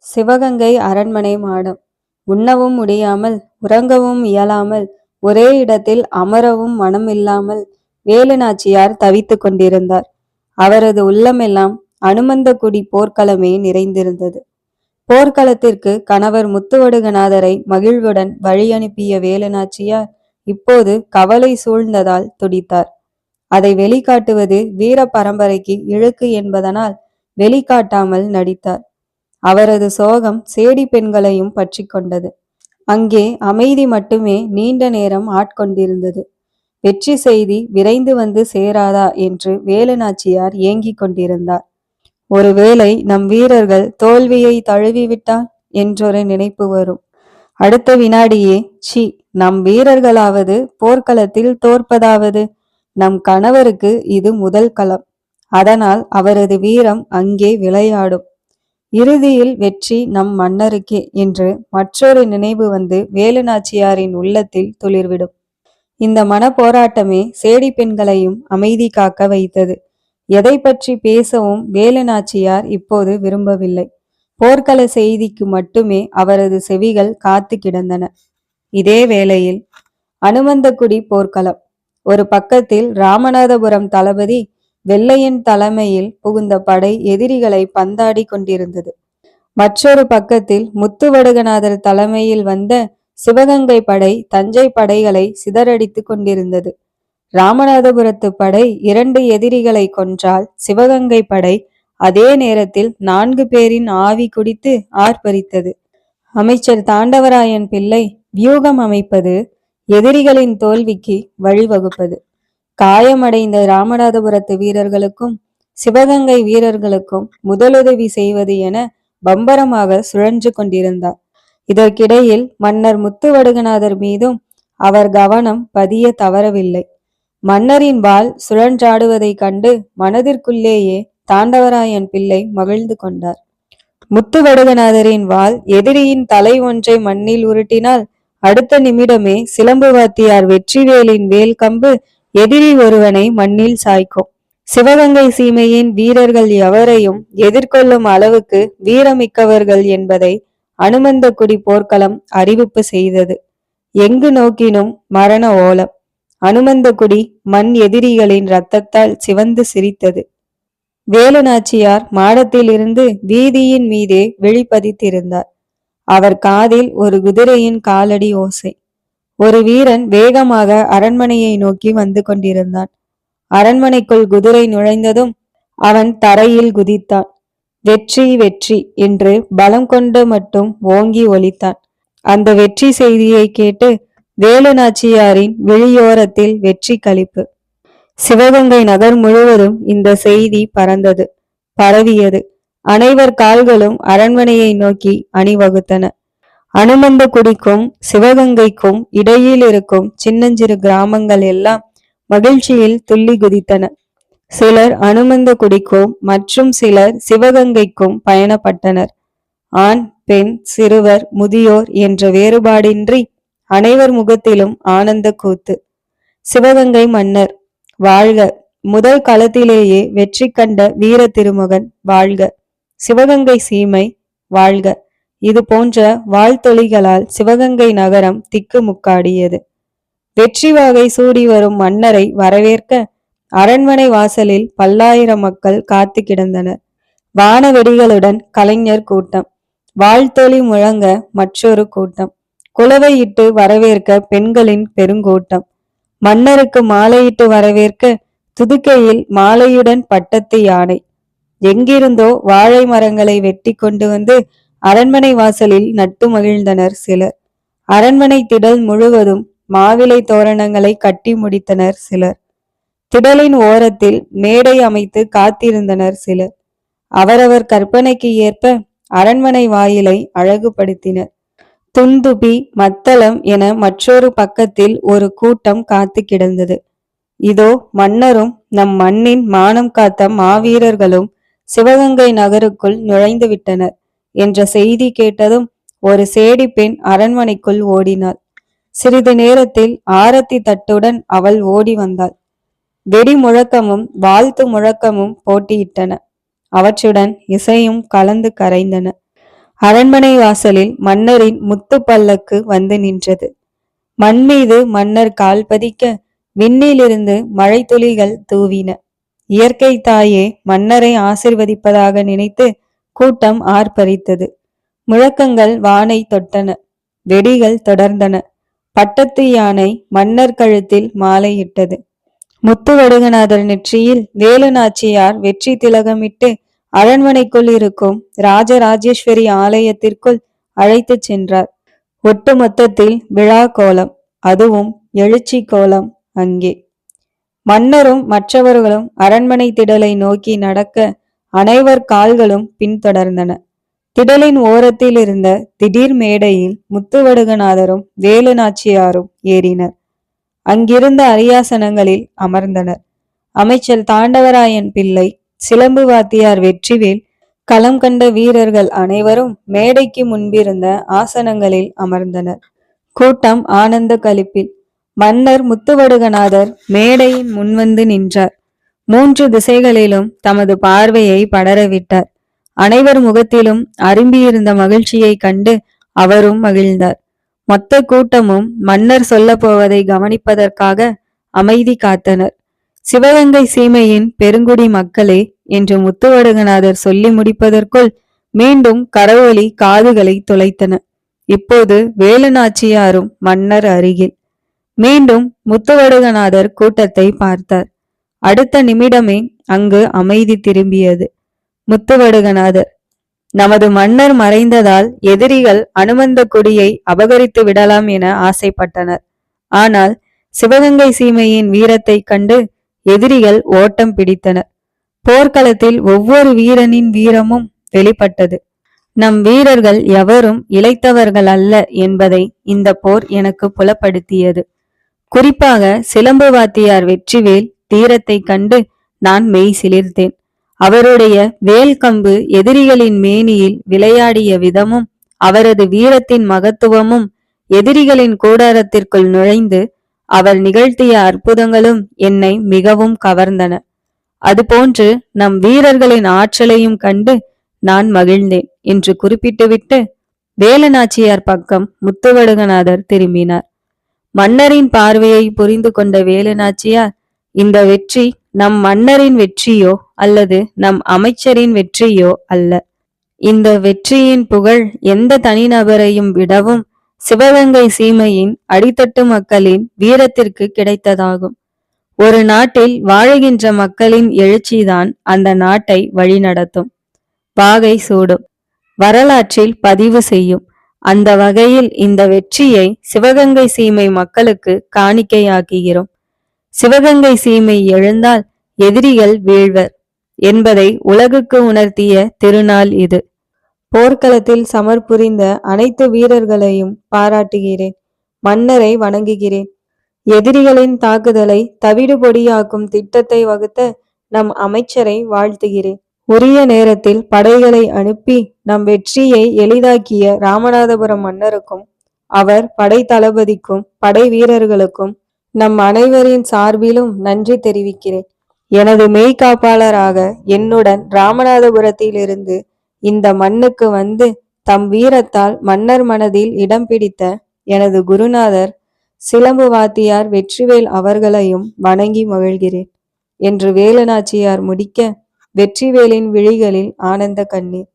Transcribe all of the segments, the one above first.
சிவகங்கை அரண்மனை மாடம். உண்ணவும் முடியாமல் உறங்கவும் இயலாமல் ஒரே இடத்தில் அமரவும் மனமில்லாமல் வேலு நாச்சியார் தவித்துக் கொண்டிருந்தார். அவரது உள்ளமெல்லாம் அனுமந்தகுடி போர்க்களமே நிறைந்திருந்தது. போர்க்களத்திற்கு கணவர் முத்துவடுகநாதரை மகிழ்வுடன் வழி அனுப்பிய வேலு நாச்சியார் இப்போது கவலை சூழ்ந்ததால் துடித்தார். அதை வெளிக்காட்டுவது வீர பரம்பரைக்கு இழுக்கு என்பதனால் வெளிக்காட்டாமல் நடித்தார். அவரது சோகம் சேடி பெண்களையும் பற்றி கொண்டது. அங்கே அமைதி மட்டுமே நீண்ட நேரம் ஆட்கொண்டிருந்தது. வெற்றி செய்தி விரைந்து வந்து சேராதா என்று வேலு நாச்சியார் ஏங்கிக் கொண்டிருந்தார். ஒருவேளை நம் வீரர்கள் தோல்வியை தழுவிவிட்டால் என்றொரு நினைப்பு வரும். அடுத்த வினாடியே சி, நம் வீரர்களாவது போர்க்களத்தில் தோற்பதாவது. நம் கணவருக்கு இது முதல் களம், அதனால் அவரது வீரம் அங்கே விளையாடும். இறுதியில் வெற்றி நம் மன்னருக்கே என்று மற்றொரு நினைவு வந்து வேலு நாச்சியாரின் உள்ளத்தில் துளிர்விடும். இந்த மன போராட்டமே சேடி பெண்களையும் அமைதி காக்க வைத்தது. எதை பற்றி பேசவும் வேலு நாச்சியார் இப்போது விரும்பவில்லை. போர்க்கள செய்திக்கு மட்டுமே அவரது செவிகள் காத்து கிடந்தன. இதே வேளையில் அனுமந்தகுடி போர்க்களம். ஒரு பக்கத்தில் ராமநாதபுரம் தளபதி வெள்ளையன் தலைமையில் புகுந்த படை எதிரிகளை பந்தாடி கொண்டிருந்தது. மற்றொரு பக்கத்தில் முத்துவடுகநாதர் தலைமையில் வந்த சிவகங்கை படை தஞ்சை படைகளை சிதறடித்து கொண்டிருந்தது. ராமநாதபுரத்து படை 2 எதிரிகளை கொன்றால் சிவகங்கை படை அதே நேரத்தில் 4 பேரின் ஆவி குடித்து ஆர்ப்பரித்தது. அமைச்சர் தாண்டவராயன் பிள்ளை வியூகம் அமைப்பது, எதிரிகளின் தோல்விக்கு வழிவகுப்பது. காயமடைந்த ராமநாதபுரத்து வீரர்களுக்கும் சிவகங்கை வீரர்களுக்கும் முதலுதவி செய்வது என பம்பரமாக சுழன்று கொண்டிருந்தார். இதற்கிடையில் மன்னர் முத்துவடுகநாதர் மீதும் அவர் கவனம் பதிய தவறவில்லை. மன்னரின் வாள் சுழன்றாடுவதை கண்டு மனதிற்குள்ளேயே தாண்டவராயன் பிள்ளை மகிழ்ந்து கொண்டார். முத்துவடுகநாதரின் வாள் எதிரியின் தலை ஒன்றை மண்ணில் உருட்டினால் அடுத்த நிமிடமே சிலம்பு வாத்தியார் வெற்றிவேலின் வேல் கம்பு எதிரி ஒருவனை மண்ணில் சாய்க்கும். சிவகங்கை சீமையின் வீரர்கள் எவரையும் எதிர்கொள்ளும் அளவுக்கு வீரமிக்கவர்கள் என்பதை அனுமந்தகுடி போர்க்களம் அறிவிப்பு செய்தது. எங்கு நோக்கினும் மரண ஓலம். அனுமந்தகுடி மண் எதிரிகளின் இரத்தத்தால் சிவந்து சிரித்தது. வேலு நாச்சியார் மாடத்திலிருந்து வீதியின் மீதே வெளிப்பதித்திருந்தார். அவர் காதில் ஒரு குதிரையின் காலடி ஓசை. ஒரு வீரன் வேகமாக அரண்மனையை நோக்கி வந்து கொண்டிருந்தான். அரண்மனைக்குள் குதிரை நுழைந்ததும் அவன் தரையில் குதித்தான். வெற்றி வெற்றி என்று பலம் கொண்டு மட்டும் ஓங்கி ஒலித்தான். அந்த வெற்றி செய்தியை கேட்டு வேலு நாச்சியாரின் வெளியோரத்தில் வெற்றி களிப்பு. சிவகங்கை நகர் முழுவதும் இந்த செய்தி பரவியது. அனைவர் கால்களும் அரண்மனையை நோக்கி அணிவகுத்தன. அனுமந்தகுடிக்கும் சிவகங்கைக்கும் இடையில் இருக்கும் சின்னஞ்சிறு கிராமங்கள் எல்லாம் மகிழ்ச்சியில் துள்ளி குதித்தன. சிலர் அனுமந்தகுடிக்கும் மற்றும் சிலர் சிவகங்கைக்கும் பயணப்பட்டனர். ஆண், பெண், சிறுவர், முதியோர் என்ற வேறுபாடின்றி அனைவர் முகத்திலும் ஆனந்த கூத்து. சிவகங்கை மன்னர் வாழ்க! முதல் களத்திலேயே வெற்றி கண்ட வீர திருமகன் வாழ்க! சிவகங்கை சீமை வாழ்க! இது போன்ற வாழ்த்தொலிகளால் சிவகங்கை நகரம் திக்குமுக்காடியது. வெற்றி வாகை சூடி வரும் மன்னரை வரவேற்க அரண்மனை வாசலில் பல்லாயிரம் மக்கள் காத்து கிடந்தனர். வானவெடிகளுடன் கலைஞர் கூட்டம், வாழ்த்தொலி முழங்க மற்றொரு கூட்டம், குலவையிட்டு வரவேற்க பெண்களின் பெருங்கூட்டம், மன்னருக்கு மாலையிட்டு வரவேற்க துதுக்கையில் மாலையுடன் பட்டத்து யானை. எங்கிருந்தோ வாழை மரங்களை வெட்டி கொண்டு வந்து அரண்மனை வாசலில் நட்டு மகிழ்ந்தனர் சிலர். அரண்மனை திடல் முழுவதும் மாவிலை தோரணங்களை கட்டி முடித்தனர் சிலர். திடலின் ஓரத்தில் மேடை அமைத்து காத்திருந்தனர் சிலர். அவரவர் கற்பனைக்கு ஏற்ப அரண்மனை வாயிலை அழகுபடுத்தினர். துந்துபி, மத்தளம் என மற்றொரு பக்கத்தில் ஒரு கூட்டம் காத்து கிடந்தது. இதோ மன்னரும் நம் மண்ணின் மானம் காத்த மாவீரர்களும் சிவகங்கை நகருக்குள் நுழைந்து விட்டனர் என்ற செய்தி கேட்டதும் ஒரு சேடி பெண் அரண்மனைக்குள் ஓடினாள். சிறிது நேரத்தில் ஆரத்தி தட்டுடன் அவள் ஓடி வந்தாள். வெடி முழக்கமும் வாழ்த்து முழக்கமும் போட்டியிட்டன. அவற்றுடன் இசையும் கலந்து கரைந்தன. அரண்மனை வாசலில் மன்னரின் முத்து பல்லக்கு வந்து நின்றது. மண் மீது மன்னர் கால் பதிக்க விண்ணிலிருந்து மழை துளிகள் தூவின. இயற்கை தாயே மன்னரை ஆசிர்வதிப்பதாக நினைத்து கூட்டம் ஆர்ப்பரித்தது. முழக்கங்கள் வானை தொட்டன. வெடிகள் தொடர்ந்தன. பட்டத்து யானை மன்னர் கழுத்தில் மாலையிட்டது. முத்துவடுகநாதர் நெற்றியில் வேலு நாச்சியார் வெற்றி திலகமிட்டு அரண்மனைக்குள் இருக்கும் ராஜராஜேஸ்வரி ஆலயத்திற்குள் அழைத்துச் சென்றார். ஒட்டு மொத்தத்தில் விழா கோலம், அதுவும் எழுச்சி கோலம் அங்கே. மன்னரும் மற்றவர்களும் அரண்மனை திடலை நோக்கி நடக்க அனைவர் கால்களும் பின்தொடர்ந்தன. திடலின் ஓரத்தில் இருந்த திடீர் மேடையில் முத்துவடுகநாதரும் வேலு நாச்சியாரும் ஏறினர். அங்கிருந்த அரியாசனங்களில் அமர்ந்தனர். அமைச்சர் தாண்டவராயன் பிள்ளை, சிலம்பு வாத்தியார் வெற்றிவேல், களம் கண்ட வீரர்கள் அனைவரும் மேடைக்கு முன்பிருந்த ஆசனங்களில் அமர்ந்தனர். கூட்டம் ஆனந்த களிப்பில். மன்னர் முத்துவடுகநாதர் மேடையின் முன்வந்து நின்றார். 3 திசைகளிலும் தமது பார்வையை படரவிட்டார். அனைவர் முகத்திலும் அரும்பியிருந்த மகிழ்ச்சியை கண்டு அவரும் மகிழ்ந்தார். மொத்த கூட்டமும் மன்னர் சொல்ல போவதை கவனிப்பதற்காக அமைதி காத்தனர். சிவகங்கை சீமையின் பெருங்குடி மக்களே என்று முத்துவடுகநாதர் சொல்லி முடிப்பதற்குள் மீண்டும் கரவொலி காதுகளை துளைத்தன. இப்போது வேலு நாச்சியாரும் மன்னர் அருகில். மீண்டும் முத்துவடுகநாதர் கூட்டத்தை பார்த்தார். அடுத்த நிமிடமே அங்கு அமைதி திரும்பியது. முத்துவடுகநாதர், நமது மன்னர் மறைந்ததால் எதிரிகள் அனுமந்த கொடியை அபகரித்து விடலாம் என ஆசைப்பட்டனர். ஆனால் சிவகங்கை சீமையின் வீரத்தை கண்டு எதிரிகள் ஓட்டம் பிடித்தனர். போர்க்களத்தில் ஒவ்வொரு வீரனின் வீரமும் வெளிப்பட்டது. நம் வீரர்கள் எவரும் இளைத்தவர்கள் அல்ல என்பதை இந்த போர் எனக்கு புலப்படுத்தியது. குறிப்பாக சிலம்பு வாத்தியார் வெற்றிவேல் தீரத்தை கண்டு நான் மெய் சிலிர்த்தேன். அவருடைய வேல் கம்பு எதிரிகளின் மேனியில் விளையாடிய விதமும் அவரது வீரத்தின் மகத்துவமும் எதிரிகளின் கூடாரத்திற்குள் நுழைந்து அவர் நிகழ்த்திய அற்புதங்களும் என்னை மிகவும் கவர்ந்தன. அதுபோன்று நம் வீரர்களின் ஆற்றலையும் கண்டு நான் மகிழ்ந்தேன் என்று குறிப்பிட்டுவிட்டு வேலு நாச்சியார் பக்கம் முத்துவடுகநாதர் திரும்பினார். மன்னரின் பார்வையை புரிந்து கொண்ட வேலு நாச்சியார், இந்த வெற்றி நம் மன்னரின் வெற்றியோ அல்லது நம் அமைச்சரின் வெற்றியோ அல்ல. இந்த வெற்றியின் புகழ் எந்த தனிநபரையும் விடவும் சிவகங்கை சீமையின் அடித்தட்டு மக்களின் வீரத்திற்கு கிடைத்ததாகும். ஒரு நாட்டில் வாழுகின்ற மக்களின் எழுச்சிதான் அந்த நாட்டை வழிநடத்தும், வாகை சூடும், வரலாற்றில் பதிவு செய்யும். அந்த வகையில் இந்த வெற்றியை சிவகங்கை சீமை மக்களுக்கு காணிக்கையாக்குகிறோம். சிவகங்கை சீமை எழுந்தால் எதிரிகள் வீழ்வர் என்பதை உலகுக்கு உணர்த்திய திருநாள் இது. போர்க்களத்தில் சமர் புரிந்த அனைத்து வீரர்களையும் பாராட்டுகிறேன். மன்னரை வணங்குகிறேன். எதிரிகளின் தாக்குதலை தவிடுபொடியாக்கும் திட்டத்தை வகுத்த நம் அமைச்சரை வாழ்த்துகிறேன். உரிய நேரத்தில் படைகளை அனுப்பி நம் வெற்றியை எளிதாக்கிய ராமநாதபுரம் மன்னருக்கும் அவர் படை தளபதிக்கும் படை வீரர்களுக்கும் நம் அனைவரின் சார்பிலும் நன்றி தெரிவிக்கிறேன். எனது மெய்காப்பாளராக என்னுடன் ராமநாதபுரத்திலிருந்து இந்த மண்ணுக்கு வந்து தம் வீரத்தால் மன்னர் மனதில் இடம் பிடித்த எனது குருநாதர் சிலம்பு வாத்தியார் வெற்றிவேல் அவர்களையும் வணங்கி மகிழ்கிறேன் என்று வேலு நாச்சியார் முடிக்க வெற்றிவேலின் விழிகளில் ஆனந்த கண்ணீர்.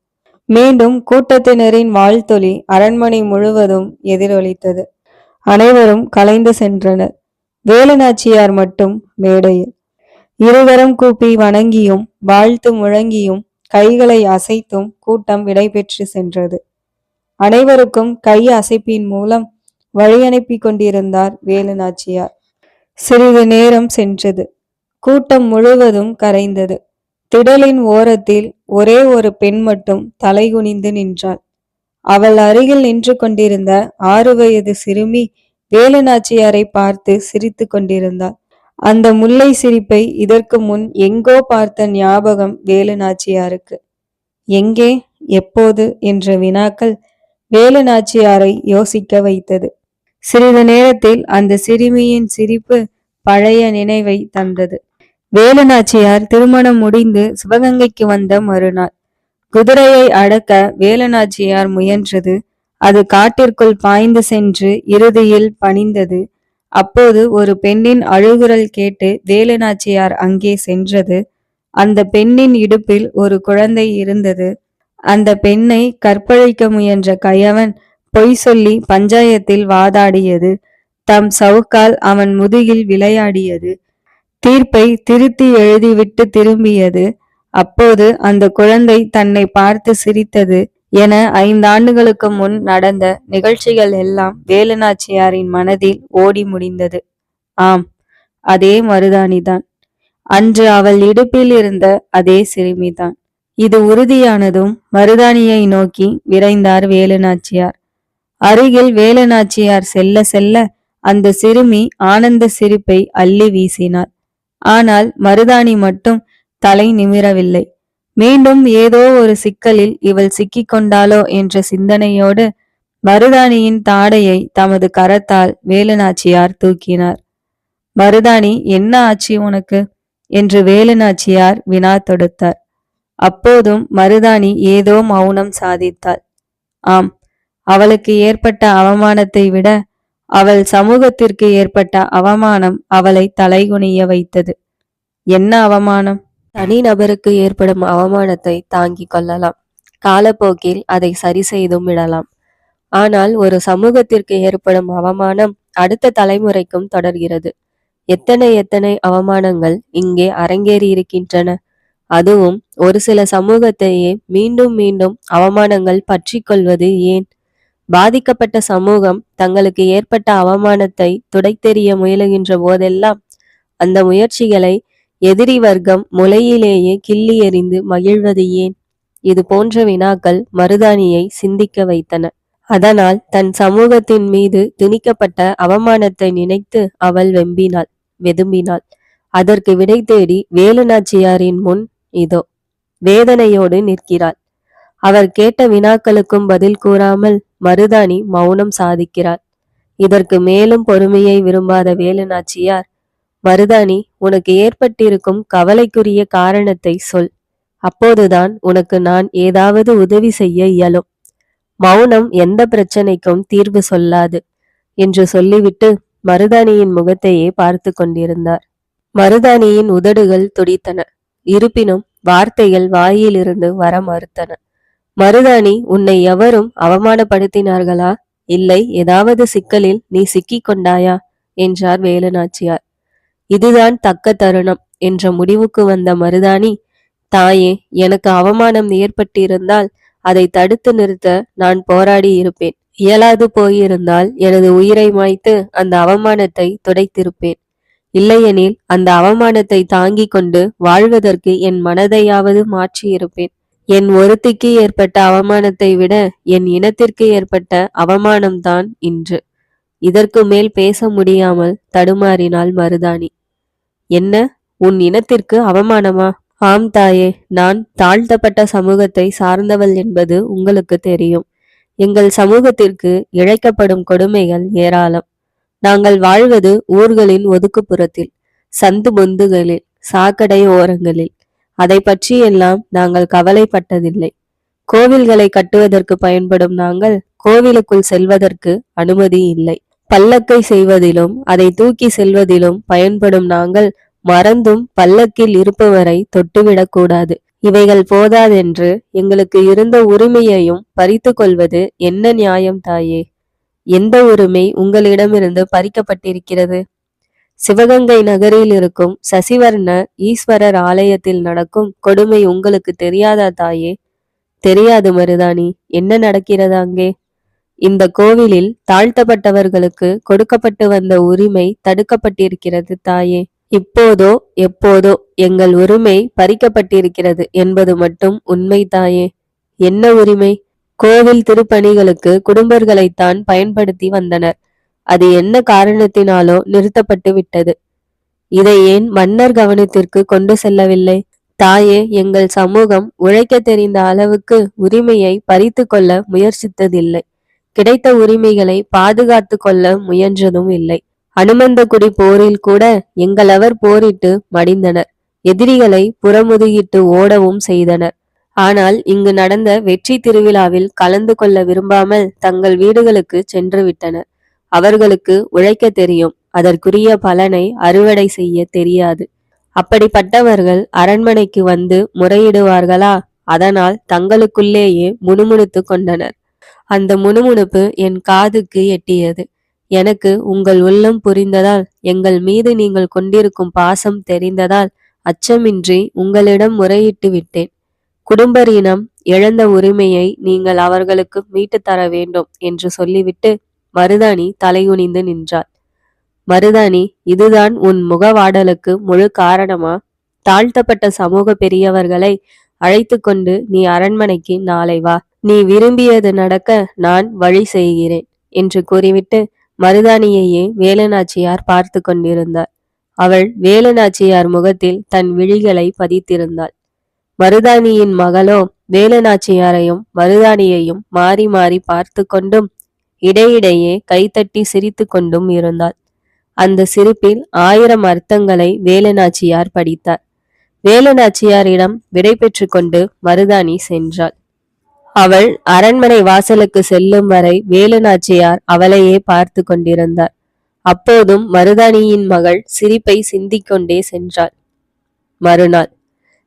மீண்டும் கூட்டத்தினரின் வாழ்த்தொலி அரண்மனை முழுவதும் எதிரொலித்தது. அனைவரும் கலைந்து சென்றனர். வேலு நாச்சியார் மட்டும் மேடையில் இருவரும் கூப்பி வணங்கியும் வாழ்த்து முழங்கியும் கைகளை அசைத்தும் கூட்டம் விடைபெற்று சென்றது. அனைவருக்கும் கை அசைப்பின் மூலம் வழியனுப்பி கொண்டிருந்தார் வேலு நாச்சியார். சிறிது நேரம் சென்றது. கூட்டம் முழுவதும் கரைந்தது. திடலின் ஓரத்தில் ஒரே ஒரு பெண் மட்டும் தலைகுனிந்து நின்றாள். அவள் அருகில் நின்று கொண்டிருந்த 6 வயது சிறுமி வேலு நாச்சியாரை பார்த்து சிரித்து கொண்டிருந்தாள். அந்த முல்லை சிரிப்பை இதற்கு முன் எங்கோ பார்த்த ஞாபகம் வேலு நாச்சியாருக்கு. எங்கே, எப்போது என்ற வினாக்கள் வேலு நாச்சியாரை யோசிக்க வைத்தது. சிறிது நேரத்தில் அந்த சிறுமியின் சிரிப்பு பழைய நினைவை தந்தது. வேலு நாச்சியார் திருமணம் முடிந்து சிவகங்கைக்கு வந்த மறுநாள் குதிரையை அடக்க வேலுநாச்சியார் முயன்றது. அது காட்டிற்குள் பாய்ந்து சென்று இறுதியில் பணிந்தது. அப்போது ஒரு பெண்ணின் அழுகுரல் கேட்டு வேலுநாச்சியார் அங்கே சென்றது. அந்த பெண்ணின் இடுப்பில் ஒரு குழந்தை இருந்தது. அந்த பெண்ணை கற்பழிக்க முயன்ற கயவன் பொய் சொல்லி பஞ்சாயத்தில் வாதாடியது. தம் சவுக்கால் அவன் முதுகில் விளையாடியது. தீர்ப்பை திருத்தி எழுதிவிட்டு திரும்பியது. அப்போது அந்த குழந்தை தன்னை பார்த்து சிரித்தது. என 5 ஆண்டுகளுக்கு முன் நடந்த நிகழ்ச்சிகள் எல்லாம் வேலுநாச்சியாரின் மனதில் ஓடி முடிந்தது. ஆம், அதே மருதாணிதான். அன்று அவள் இடுப்பில் இருந்த அதே சிறுமிதான். இது உறுதியானதும் மருதாணியை நோக்கி விரைந்தார் வேலுநாச்சியார். அருகில் வேலுநாச்சியார் செல்ல செல்ல அந்த சிறுமி ஆனந்த சிரிப்பை அள்ளி வீசினாள். ஆனால் மருதாணி மட்டும் தலை நிமிரவில்லை. மீண்டும் ஏதோ ஒரு சிக்கலில் இவள் சிக்கிக் கொண்டாளோ என்ற சிந்தனையோடு மருதாணியின் தாடையை தமது கரத்தால் வேலுநாச்சியார் தூக்கினார். மருதாணி, என்ன ஆச்சு உனக்கு என்று வேலுநாச்சியார் வினா தொடுத்தார். அப்போதும் மருதாணி ஏதோ மௌனம் சாதித்தாள். ஆம், அவளுக்கு ஏற்பட்ட அவமானத்தை விட அவள் சமூகத்திற்கு ஏற்பட்ட அவமானம் அவளை தலைகுனிய வைத்தது. என்ன அவமானம்? தனி நபருக்கு ஏற்படும் அவமானத்தை தாங்கிக் கொள்ளலாம், காலப்போக்கில் அதை சரி செய்தும் விடலாம். ஆனால் ஒரு சமூகத்திற்கு ஏற்படும் அவமானம் அடுத்த தலைமுறைக்கும் தொடர்கிறது. எத்தனை எத்தனை அவமானங்கள் இங்கே அரங்கேறி இருக்கின்றன. அதுவும் ஒரு சில சமூகத்தையே மீண்டும் மீண்டும் அவமானங்கள் பற்றி கொள்வது ஏன்? பாதிக்கப்பட்ட சமூகம் தங்களுக்கு ஏற்பட்ட அவமானத்தை துடைத்தெறிய முயலுகின்ற போதெல்லாம் அந்த முயற்சிகளை எதிரி வர்க்கம் முளையிலேயே கிள்ளி எறிந்து மகிழ்வது ஏன்? இது போன்ற வினாக்கள் மருதாணியை சிந்திக்க வைத்தன. அதனால் தன் சமூகத்தின் மீது திணிக்கப்பட்ட அவமானத்தை நினைத்து அவள் வெதும்பினாள். அதற்கு விடை தேடி வேலுநாச்சியாரின் முன் இதோ வேதனையோடு நிற்கிறாள். அவர் கேட்ட வினாக்களுக்கும் பதில் கூறாமல் மருதாணி மௌனம் சாதிக்கிறாள். இதற்கு மேலும் பொறுமையை விரும்பாத வேலுநாச்சியார், மருதாணி, உனக்கு ஏற்பட்டிருக்கும் கவலைக்குரிய காரணத்தை சொல். அப்போதுதான் உனக்கு நான் ஏதாவது உதவி செய்ய இயலும். மௌனம் எந்த பிரச்சனைக்கும் தீர்வு சொல்லாது என்று சொல்லிவிட்டு மருதாணியின் முகத்தையே பார்த்து கொண்டிருந்தார். மருதாணியின் உதடுகள் துடித்தன. இருப்பினும் வார்த்தைகள் வாயிலிருந்து வர மறுத்தன. மருதாணி, உன்னை எவரும் அவமானப்படுத்தினார்களா? இல்லை, ஏதாவது சிக்கலில் நீ சிக்கிக் கொண்டாயா என்றார் வேலுநாச்சியார். இதுதான் தக்க தருணம் என்ற முடிவுக்கு வந்த மருதாணி, தாயே, எனக்கு அவமானம் ஏற்பட்டிருந்தால் அதை தடுத்து நிறுத்த நான் போராடி இருப்பேன். இயலாது போயிருந்தால் எனது உயிரை மாய்த்து அந்த அவமானத்தை துடைத்திருப்பேன். இல்லையெனில் அந்த அவமானத்தை தாங்கிக் கொண்டு வாழ்வதற்கு என் மனதையாவது மாற்றியிருப்பேன். என் ஒருத்திக்கு ஏற்பட்ட அவமானத்தை விட என் இனத்திற்கு ஏற்பட்ட அவமானம்தான் இன்று. இதற்கு மேல் பேச முடியாமல் தடுமாறினாள் மருதாணி. என்ன, உன் இனத்திற்கு அவமானமா? ஆம் தாயே, நான் தாழ்த்தப்பட்ட சமூகத்தை சார்ந்தவள் என்பது உங்களுக்கு தெரியும். எங்கள் சமூகத்திற்கு இழைக்கப்படும் கொடுமைகள் ஏராளம். நாங்கள் வாழ்வது ஊர்களின் ஒதுக்குப்புறத்தில், சந்து பொந்துகளில், சாக்கடை ஓரங்களில். அதை பற்றியெல்லாம் நாங்கள் கவலைப்பட்டதில்லை. கோவில்களை கட்டுவதற்கு பயன்படும் நாங்கள் கோவிலுக்குள் செல்வதற்கு அனுமதி இல்லை. பல்லக்கை செய்வதிலும் அதை தூக்கி செல்வதிலும் பயன்படும் நாங்கள் மறந்தும் பல்லக்கில் இருப்பவரை தொட்டுவிடக்கூடாது. இவைகள் போதாதென்று எங்களுக்கு இருந்த உரிமையையும் பறித்து கொள்வது என்ன நியாயம் தாயே? எந்த உரிமை உங்களிடமிருந்து பறிக்கப்பட்டிருக்கிறது? சிவகங்கை நகரில் இருக்கும் சசிவர்ண ஈஸ்வரர் ஆலயத்தில் நடக்கும் கொடுமை உங்களுக்கு தெரியாதா தாயே? தெரியாது மருதாணி. என்ன நடக்கிறது அங்கே? இந்த கோவிலில் தாழ்த்தப்பட்டவர்களுக்கு கொடுக்கப்பட்டு வந்த உரிமை தடுக்கப்பட்டிருக்கிறது தாயே. இப்போதோ எப்போதோ எங்கள் உரிமை பறிக்கப்பட்டிருக்கிறது என்பது மட்டும் உண்மை தாயே. என்ன உரிமை? கோவில் திருப்பணிகளுக்கு குடும்பர்களைத்தான் பயன்படுத்தி வந்தனர். அது என்ன காரணத்தினாலோ நிறுத்தப்பட்டு விட்டது. இதை ஏன் மன்னர் கவனத்திற்கு கொண்டு செல்லவில்லை? தாயே, எங்கள் சமூகம் உழைக்க தெரிந்த அளவுக்கு உரிமையை பறித்து கொள்ள முயற்சித்ததில்லை. கிடைத்த உரிமைகளை பாதுகாத்து கொள்ள முயன்றதும் இல்லை. அனுமந்தகுடி போரில் கூட எங்களவர் போரிட்டு மடிந்தனர். எதிரிகளை புறமுதுகிட்டு ஓடவும் செய்தனர். ஆனால் இங்கு நடந்த வெற்றி திருவிழாவில் கலந்து கொள்ள விரும்பாமல் தங்கள் வீடுகளுக்கு சென்று விட்டனர். அவர்களுக்கு உழைக்க தெரியும், அதற்குரிய பலனை அறுவடை செய்ய தெரியாது. அப்படிப்பட்டவர்கள் அரண்மனைக்கு வந்து முறையிடுவார்களா? அதனால் தங்களுக்குள்ளேயே முணுமுணுத்து கொண்டனர். அந்த முணுமுணுப்பு என் காதுக்கு எட்டியது. எனக்கு உங்கள் உள்ளம் புரிந்ததால், எங்கள் மீது நீங்கள் கொண்டிருக்கும் பாசம் தெரிந்ததால் அச்சமின்றி உங்களிடம் முறையிட்டு விட்டேன். குடும்பரினம் இழந்த உரிமையை நீங்கள் அவர்களுக்கு மீட்டு தர வேண்டும் என்று சொல்லிவிட்டு மருதாணி தலைகுனிந்து நின்றாள். மருதாணி, இதுதான் உன் முகவாடலுக்கு முழு காரணமா? தாழ்த்தப்பட்ட சமூக பெரியவர்களை அழைத்து கொண்டு நீ அரண்மனைக்கு நாளை வா. நீ விரும்பியது நடக்க நான் வழி செய்கிறேன் என்று கூறிவிட்டு மருதாணியையே வேலுநாச்சியார் பார்த்து கொண்டிருந்தார். அவள் வேலுநாச்சியார் முகத்தில் தன் விழிகளை பதித்திருந்தாள். மருதாணியின் மகளோ வேலுநாச்சியாரையும் மருதாணியையும் மாறி மாறி பார்த்து கொண்டும் இடையிடையே கைத்தட்டி சிரித்து கொண்டும் இருந்தாள். அந்த சிரிப்பில் 1000 அர்த்தங்களை வேலுநாச்சியார் படித்தார். வேலுநாச்சியாரிடம் விடை பெற்று கொண்டு மருதாணி சென்றாள். அவள் அரண்மனை வாசலுக்கு செல்லும் வரை வேலுநாச்சியார் அவளையே பார்த்து கொண்டிருந்தார். அப்போதும் மருதாணியின் மகள் சிரிப்பை சிந்திக்கொண்டே சென்றாள். மறுநாள்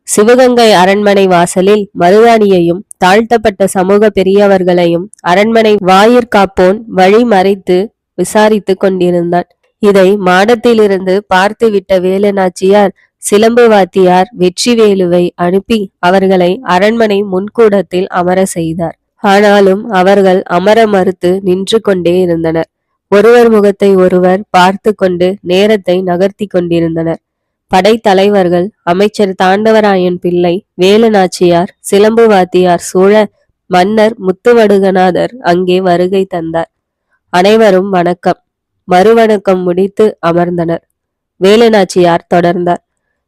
சிவகங்கை அரண்மனை வாசலில் மருதாணியையும் தாழ்த்தப்பட்ட சமூக பெரியவர்களையும் அரண்மனை வாயிற்காப்போன் வழி மறைத்து விசாரித்து கொண்டிருந்தான். இதை மாடத்திலிருந்து பார்த்துவிட்ட வேலுநாச்சியார் சிலம்பு வாத்தியார் வெற்றிவேலுவை அனுப்பி அவர்களை அரண்மனை முன்கூடத்தில் அமர செய்தார். ஆனாலும் அவர்கள் அமர மறுத்து நின்று கொண்டே இருந்தனர். ஒருவர் முகத்தை ஒருவர் பார்த்து கொண்டு நேரத்தை நகர்த்தி கொண்டிருந்தனர். படைத்தலைவர்கள் அமைச்சர் தாண்டவராயன் பிள்ளை, வேலுநாச்சியார், சிலம்பு வாத்தியார் சூழ மன்னர் முத்துவடுகநாதர் அங்கே வருகை தந்தார். அனைவரும் வணக்கம். மறுவணக்கம் முடித்து அமர்ந்தனர். வேலுநாச்சியார் தொடர்ந்தார்.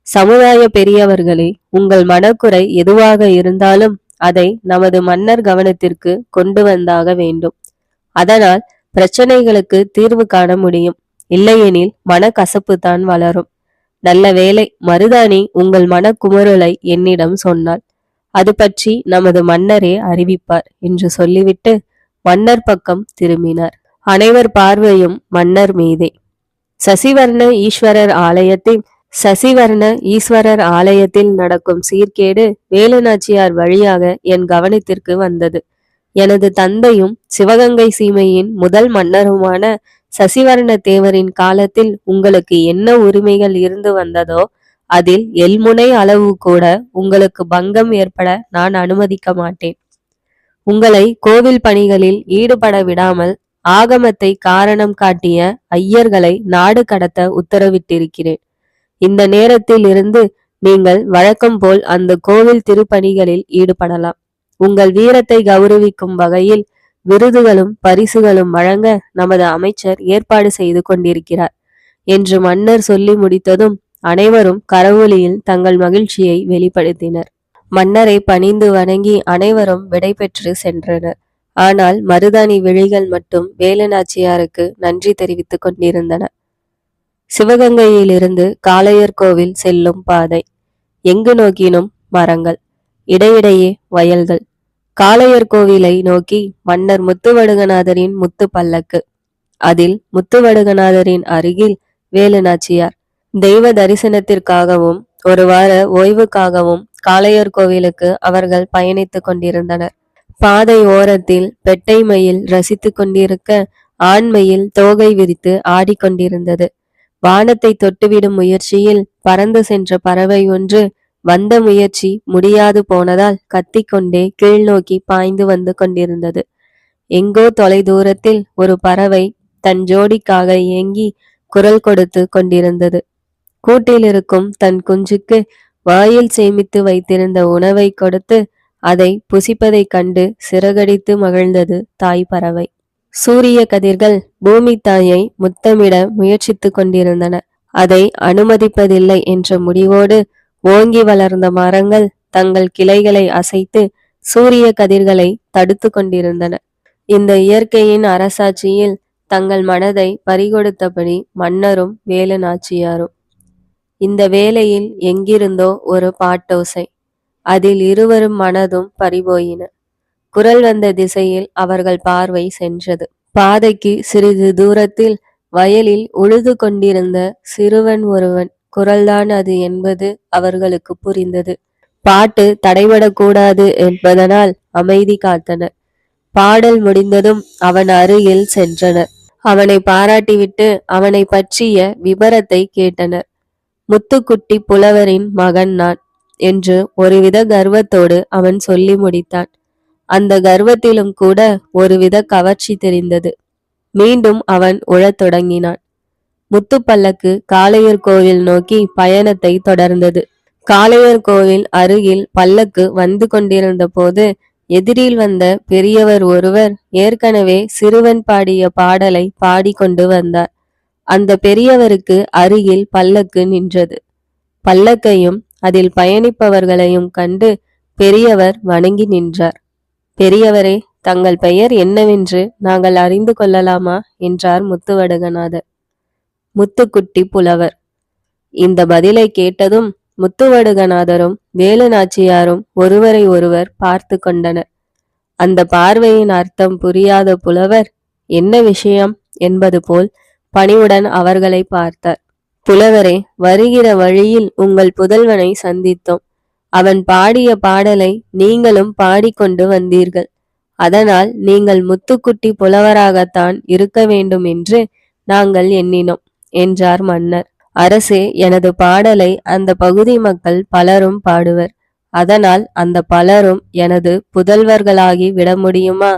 சமுதாய பெரியவர்களே, உங்கள் மனக்குறை எதுவாக இருந்தாலும் அதை நமது மன்னர் கவனத்திற்கு கொண்டு வந்தாக வேண்டும். அதனால் பிரச்சனைகளுக்கு தீர்வு காண முடியும். இல்லையெனில் மனக்கசப்பு தான் வளரும். நல்ல வேளை மருதாணி உங்கள் மனக்குமுறலை என்னிடம் சொன்னாள். அது பற்றி நமது மன்னரே அறிவிப்பார் என்று சொல்லிவிட்டு மன்னர் பக்கம் திரும்பினார். அனைவர் பார்வையும் மன்னர் மீதே. சசிவர்ண ஈஸ்வரர் ஆலயத்தில் நடக்கும் சீர்கேடு வேலுநாச்சியார் வழியாக என் கவனத்திற்கு வந்தது. எனது தந்தையும் சிவகங்கை சீமையின் முதல் மன்னருமான சசிவர்ண தேவரின் காலத்தில் உங்களுக்கு என்ன உரிமைகள் இருந்து வந்ததோ அதில் எல்முனை அளவு கூட உங்களுக்கு பங்கம் ஏற்பட நான் அனுமதிக்க மாட்டேன். உங்களை கோவில் பணிகளில் ஈடுபட விடாமல் ஆகமத்தை காரணம் காட்டிய ஐயர்களை நாடு கடத்த உத்தரவிட்டிருக்கிறேன். இந்த நேரத்தில் இருந்து நீங்கள் வழக்கம் போல் அந்த கோவில் திருப்பணிகளில் ஈடுபடலாம். உங்கள் வீரத்தை கௌரவிக்கும் வகையில் விருதுகளும் பரிசுகளும் வழங்க நமது அமைச்சர் ஏற்பாடு செய்து கொண்டிருக்கிறார் என்று மன்னர் சொல்லி முடித்ததும் அனைவரும் கரவொலியில் தங்கள் மகிழ்ச்சியை வெளிப்படுத்தினர். மன்னரை பணிந்து வணங்கி அனைவரும் விடை பெற்று சென்றனர். ஆனால் மருதாணி விழிகள் மட்டும் வேலுநாச்சியாருக்கு நன்றி தெரிவித்துக் கொண்டிருந்தன. சிவகங்கையிலிருந்து காளையர் கோவில் செல்லும் பாதை. எங்கு நோக்கினும் மரங்கள், இடையிடையே வயல்கள். காளையர் கோவிலை நோக்கி மன்னர் முத்துவடுகநாதரின் முத்து பல்லக்கு. அதில் முத்துவடுகநாதரின் அருகில் வேலுநாச்சியார். தெய்வ தரிசனத்திற்காகவும் ஒரு வார ஓய்வுக்காகவும் காளையர் கோவிலுக்கு அவர்கள் பயணித்துக் கொண்டிருந்தனர். பாதை ஓரத்தில் பெட்டை மயில் ரசித்து கொண்டிருக்க ஆண்மையில் தோகை விரித்து ஆடிக்கொண்டிருந்தது. வானத்தை தொட்டுவிடும் முயற்சியில் பறந்து சென்ற பறவை ஒன்று வந்த முயற்சி முடியாது போனதால் கத்திக்கொண்டே கீழ் நோக்கி பாய்ந்து வந்து கொண்டிருந்தது. எங்கோ தொலை தூரத்தில் ஒரு பறவை தன் ஜோடிக்காக ஏங்கி குரல் கொடுத்து கொண்டிருந்தது. கூட்டில் இருக்கும் தன் குஞ்சுக்கு வாயில் சேமித்து வைத்திருந்த உணவை கொடுத்து அதை புசிப்பதை கண்டு சிறகடித்து மகிழ்ந்தது தாய் பறவை. சூரிய கதிர்கள் பூமி தாயை முத்தமிட முயற்சித்து கொண்டிருந்தன. அதை அனுமதிப்பதில்லை என்ற முடிவோடு ஓங்கி வளர்ந்த மரங்கள் தங்கள் கிளைகளை அசைத்து சூரிய கதிர்களை தடுத்து கொண்டிருந்தன. இந்த இயற்கையின் அரசாட்சியில் தங்கள் மனதை பறிகொடுத்தபடி மன்னரும் வேலுநாச்சியாரும். இந்த வேளையில் எங்கிருந்தோ ஒரு பாட்டோசை. அதில் இருவரும் மனதும் பறிபோயின. குரல் வந்த திசையில் அவர்கள் பார்வை சென்றது. பாதைக்கு சிறிது தூரத்தில் வயலில் உழுது கொண்டிருந்த சிறுவன் ஒருவன் குரல்தான் அது என்பது அவர்களுக்கு புரிந்தது. பாட்டு தடைபடக்கூடாது என்பதனால் அமைதி காத்தனர். பாடல் முடிந்ததும் அவன் அருகில் சென்றனர். அவனை பாராட்டிவிட்டு அவனை பற்றிய விபரத்தை கேட்டனர். முத்துக்குட்டி புலவரின் மகன் நான் என்று ஒருவித கர்வத்தோடு அவன் சொல்லி முடித்தான். அந்த கர்வத்திலும் கூட ஒருவித கவர்ச்சி தெரிந்தது. மீண்டும் அவன் உழத் தொடங்கினான். முத்துப்பல்லக்கு காளையர் கோவில் நோக்கி பயணத்தை தொடர்ந்தது. காளையர் கோவில் அருகில் பல்லக்கு வந்து கொண்டிருந்த போது எதிரில் வந்த பெரியவர் ஒருவர் ஏற்கனவே சிறுவன் பாடிய பாடலை பாடிக்கொண்டு வந்தார். அந்த பெரியவருக்கு அருகில் பல்லக்கு நின்றது. பல்லக்கையும் அதில் பயணிப்பவர்களையும் கண்டு பெரியவர் வணங்கி நின்றார். பெரியவரே, தங்கள் பெயர் என்னவென்று நாங்கள் அறிந்து கொள்ளலாமா என்றார் முத்துவடுகநாதர். முத்துக்குட்டி புலவர். இந்த பதிலை கேட்டதும் முத்துவடுகநாதரும் வேலுநாச்சியாரும் ஒருவரை ஒருவர் பார்த்து கொண்டனர். அந்த பார்வையின் அர்த்தம் புரியாத புலவர் என்ன விஷயம் என்பது போல் பணிவுடன் அவர்களை பார்த்தார். புலவரே, வருகிற வழியில் உங்கள் புதல்வனை சந்தித்தோம். அவன் பாடிய பாடலை நீங்களும் பாடிக்கொண்டு வந்தீர்கள். அதனால் நீங்கள் முத்துக்குட்டி புலவராகத்தான் இருக்க வேண்டும் என்று நாங்கள் எண்ணினோம் என்றார் மன்னர். அரசே, எனது பாடலை அந்த பகுதி மக்கள் பலரும் பாடுவர். அதனால் அந்த பலரும் எனது புதல்வர்களாகி விட முடியுமா?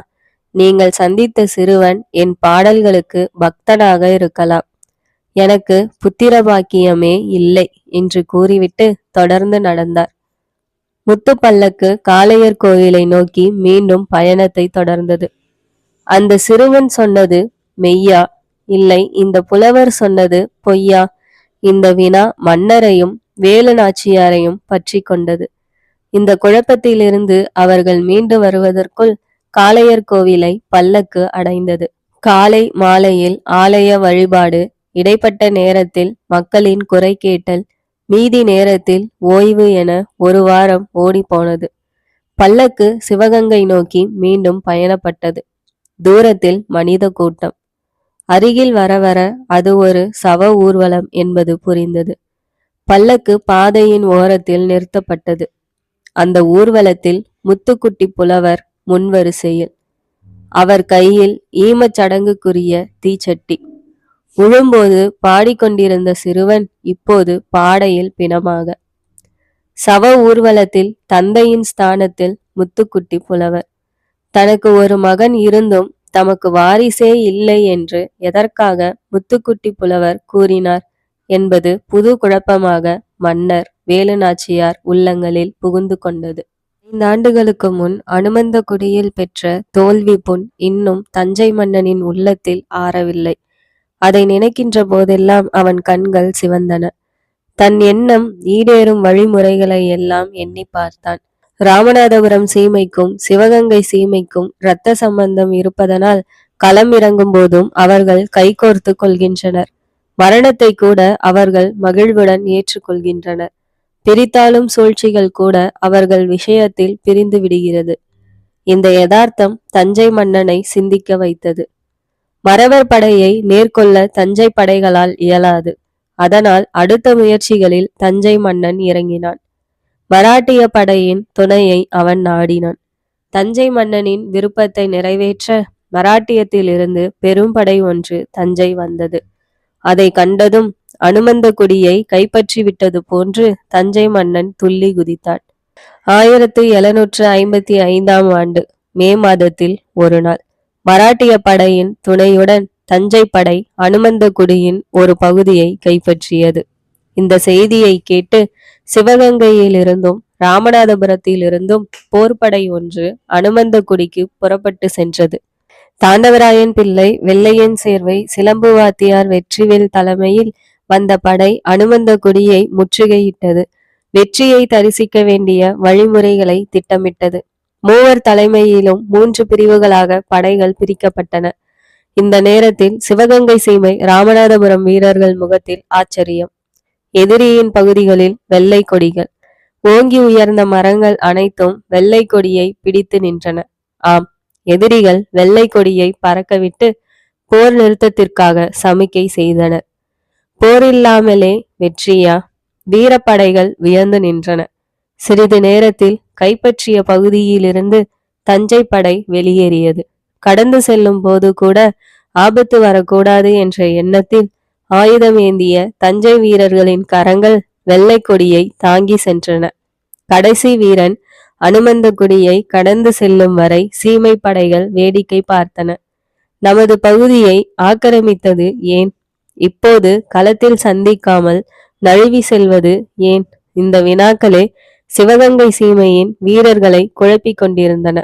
நீங்கள் சந்தித்த சிறுவன் என் பாடல்களுக்கு பக்தனாக இருக்கலாம். எனக்கு புத்திரபாக்கியமே இல்லை என்று கூறிவிட்டு தொடர்ந்து நடந்தார். முத்துப்பல்லக்கு காளையர் கோவிலை நோக்கி மீண்டும் பயணத்தை தொடர்ந்தது. அந்த சிறுவன் சொன்னது மெய்யா, இல்லை இந்த புலவர் சொன்னது பொய்யா? இந்த வினா மன்னரையும் வேலுநாச்சியாரையும் பற்றி கொண்டது. இந்த குழப்பத்திலிருந்து அவர்கள் மீண்டு வருவதற்குள் காளையர் கோவிலை பல்லக்கு அடைந்தது. காலை மாலையில் ஆலய வழிபாடு, இடைப்பட்ட நேரத்தில் மக்களின் குறை கேட்டல், மீதி நேரத்தில் ஓய்வு என ஒரு வாரம் ஓடி போனது. பல்லக்கு சிவகங்கை நோக்கி மீண்டும் பயணப்பட்டது. தூரத்தில் மனித கூட்டம். அருகில் வர வர அது ஒரு சவ ஊர்வலம் என்பது புரிந்தது. பல்லக்கு பாதையின் ஓரத்தில் நிறுத்தப்பட்டது. அந்த ஊர்வலத்தில் முத்துக்குட்டி புலவர் முன்வரிசையில். அவர் கையில் ஈமச்சடங்குக்குரிய தீச்சட்டி. உழும்போது பாடிக்கொண்டிருந்த சிறுவன் இப்போது பாடையில் பிணமாக. சவ ஊர்வலத்தில் தந்தையின் ஸ்தானத்தில் முத்துக்குட்டி புலவர். தனக்கு ஒரு மகன் இருந்தும் தமக்கு வாரிசே இல்லை என்று எதற்காக முத்துக்குட்டி புலவர் கூறினார் என்பது புது குழப்பமாக மன்னர் வேலுநாச்சியார் உள்ளங்களில் புகுந்து கொண்டது. 5 ஆண்டுகளுக்கு முன் அனுமந்தகுடியில் பெற்ற தோல்வி புண் இன்னும் தஞ்சை மன்னனின் உள்ளத்தில் ஆறவில்லை. அதை நினைக்கின்ற போதெல்லாம் அவன் கண்கள் சிவந்தன. தன் எண்ணம் ஈடேறும் வழிமுறைகளை எல்லாம் எண்ணி பார்த்தான். ராமநாதபுரம் சீமைக்கும் சிவகங்கை சீமைக்கும் இரத்த சம்பந்தம் இருப்பதனால் களம் இறங்கும் போதும் அவர்கள் கைகோர்த்து கொள்கின்றனர். மரணத்தை கூட அவர்கள் மகிழ்வுடன் ஏற்றுக்கொள்கின்றனர். பிரித்தாலும் சூழ்ச்சிகள் கூட அவர்கள் விஷயத்தில் பிரிந்து விடுகிறது. இந்த யதார்த்தம் தஞ்சை மன்னனை சிந்திக்க வைத்தது. மறவர் படையை நேர்கொள்ள தஞ்சை படைகளால் இயலாது. அதனால் அடுத்த முயற்சிகளில் தஞ்சை மன்னன் இறங்கினான். மராட்டிய படையின் துணையை அவன் நாடினான். தஞ்சை மன்னனின் விருப்பத்தை நிறைவேற்ற மராட்டியத்திலிருந்து பெரும் படை ஒன்று தஞ்சை வந்தது. அதை கண்டதும் அனுமந்தகுடியை கைப்பற்றி விட்டது போன்று தஞ்சை மன்னன் துள்ளி குதித்தான். 1755 ஆண்டு மே மாதத்தில் ஒரு நாள் மராட்டிய படையின் துணையுடன் தஞ்சை படை அனுமந்தகுடியின் ஒரு பகுதியை கைப்பற்றியது. இந்த செய்தியை கேட்டு சிவகங்கையிலிருந்தும் ராமநாதபுரத்திலிருந்தும் போர்படை ஒன்று அனுமந்தகுடிக்கு புறப்பட்டு சென்றது. தாண்டவராயன் பிள்ளை, வெள்ளையன் சேர்வை, சிலம்பு வாத்தியார் வெற்றிவேல் தலைமையில் வந்த படை அனுமந்தகுடியை முற்றுகையிட்டது. வெற்றியை தரிசிக்க வேண்டிய வழிமுறைகளை திட்டமிட்டது. 3 தலைமையிலும் 3 பிரிவுகளாக படைகள் பிரிக்கப்பட்டன. இந்த நேரத்தில் சிவகங்கை சீமை ராமநாதபுரம் வீரர்கள் முகத்தில் ஆச்சரியம். எதிரியின் பகுதிகளில் வெள்ளை கொடிகள். ஓங்கி உயர்ந்த மரங்கள் அனைத்தும் வெள்ளை கொடியை பிடித்து நின்றன. ஆம், எதிரிகள் வெள்ளை கொடியை பறக்கவிட்டு போர் நிறுத்தத்திற்காக சமிக்கை செய்தனர். போரில்லாமலே வெற்றியா? வீரப்படைகள் வியந்து நின்றன. சிறிது நேரத்தில் கைப்பற்றிய பகுதியிலிருந்து தஞ்சை படை வெளியேறியது. கடந்து செல்லும் போது கூட ஆபத்து வரக்கூடாது என்ற எண்ணத்தில் ஆயுதம் ஏந்திய தஞ்சை வீரர்களின் கரங்கள் வெள்ளை கொடியை தாங்கி சென்றன. கடைசி வீரன் அனுமந்தகுடியை கடந்து செல்லும் வரை சீமை படைகள் வேடிக்கை பார்த்தன. நமது பகுதியை ஆக்கிரமித்தது ஏன்? இப்போது களத்தில் சந்திக்காமல் நழுவி செல்வது ஏன்? இந்த வினாக்களே சிவகங்கை சீமையின் வீரர்களை குழப்பிக் கொண்டிருந்தன.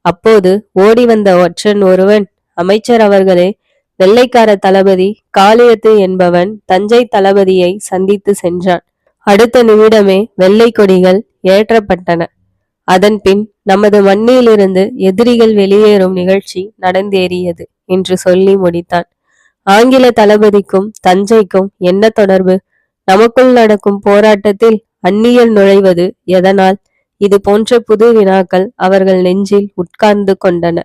அப்போது ஓடி வந்த ஒற்றன் ஒருவன், அமைச்சர் அவர்களே, வெள்ளைக்கார தளபதி காளியத்து என்பவன் தஞ்சை தளபதியை சந்தித்து சென்றான். அடுத்த நிமிடமே வெள்ளை கொடிகள் ஏற்றப்பட்டன. அதன் பின் நமது மண்ணிலிருந்து எதிரிகள் வெளியேறும் நிகழ்ச்சி நடந்தேறியது என்று சொல்லி முடித்தான். ஆங்கில தளபதிக்கும் தஞ்சைக்கும் என்ன தொடர்பு? நமக்குள் நடக்கும் போராட்டத்தில் அந்நியர் நுழைவது எதனால்? இது போன்ற புது வினாக்கள் அவர்கள் நெஞ்சில் உட்கார்ந்து கொண்டன.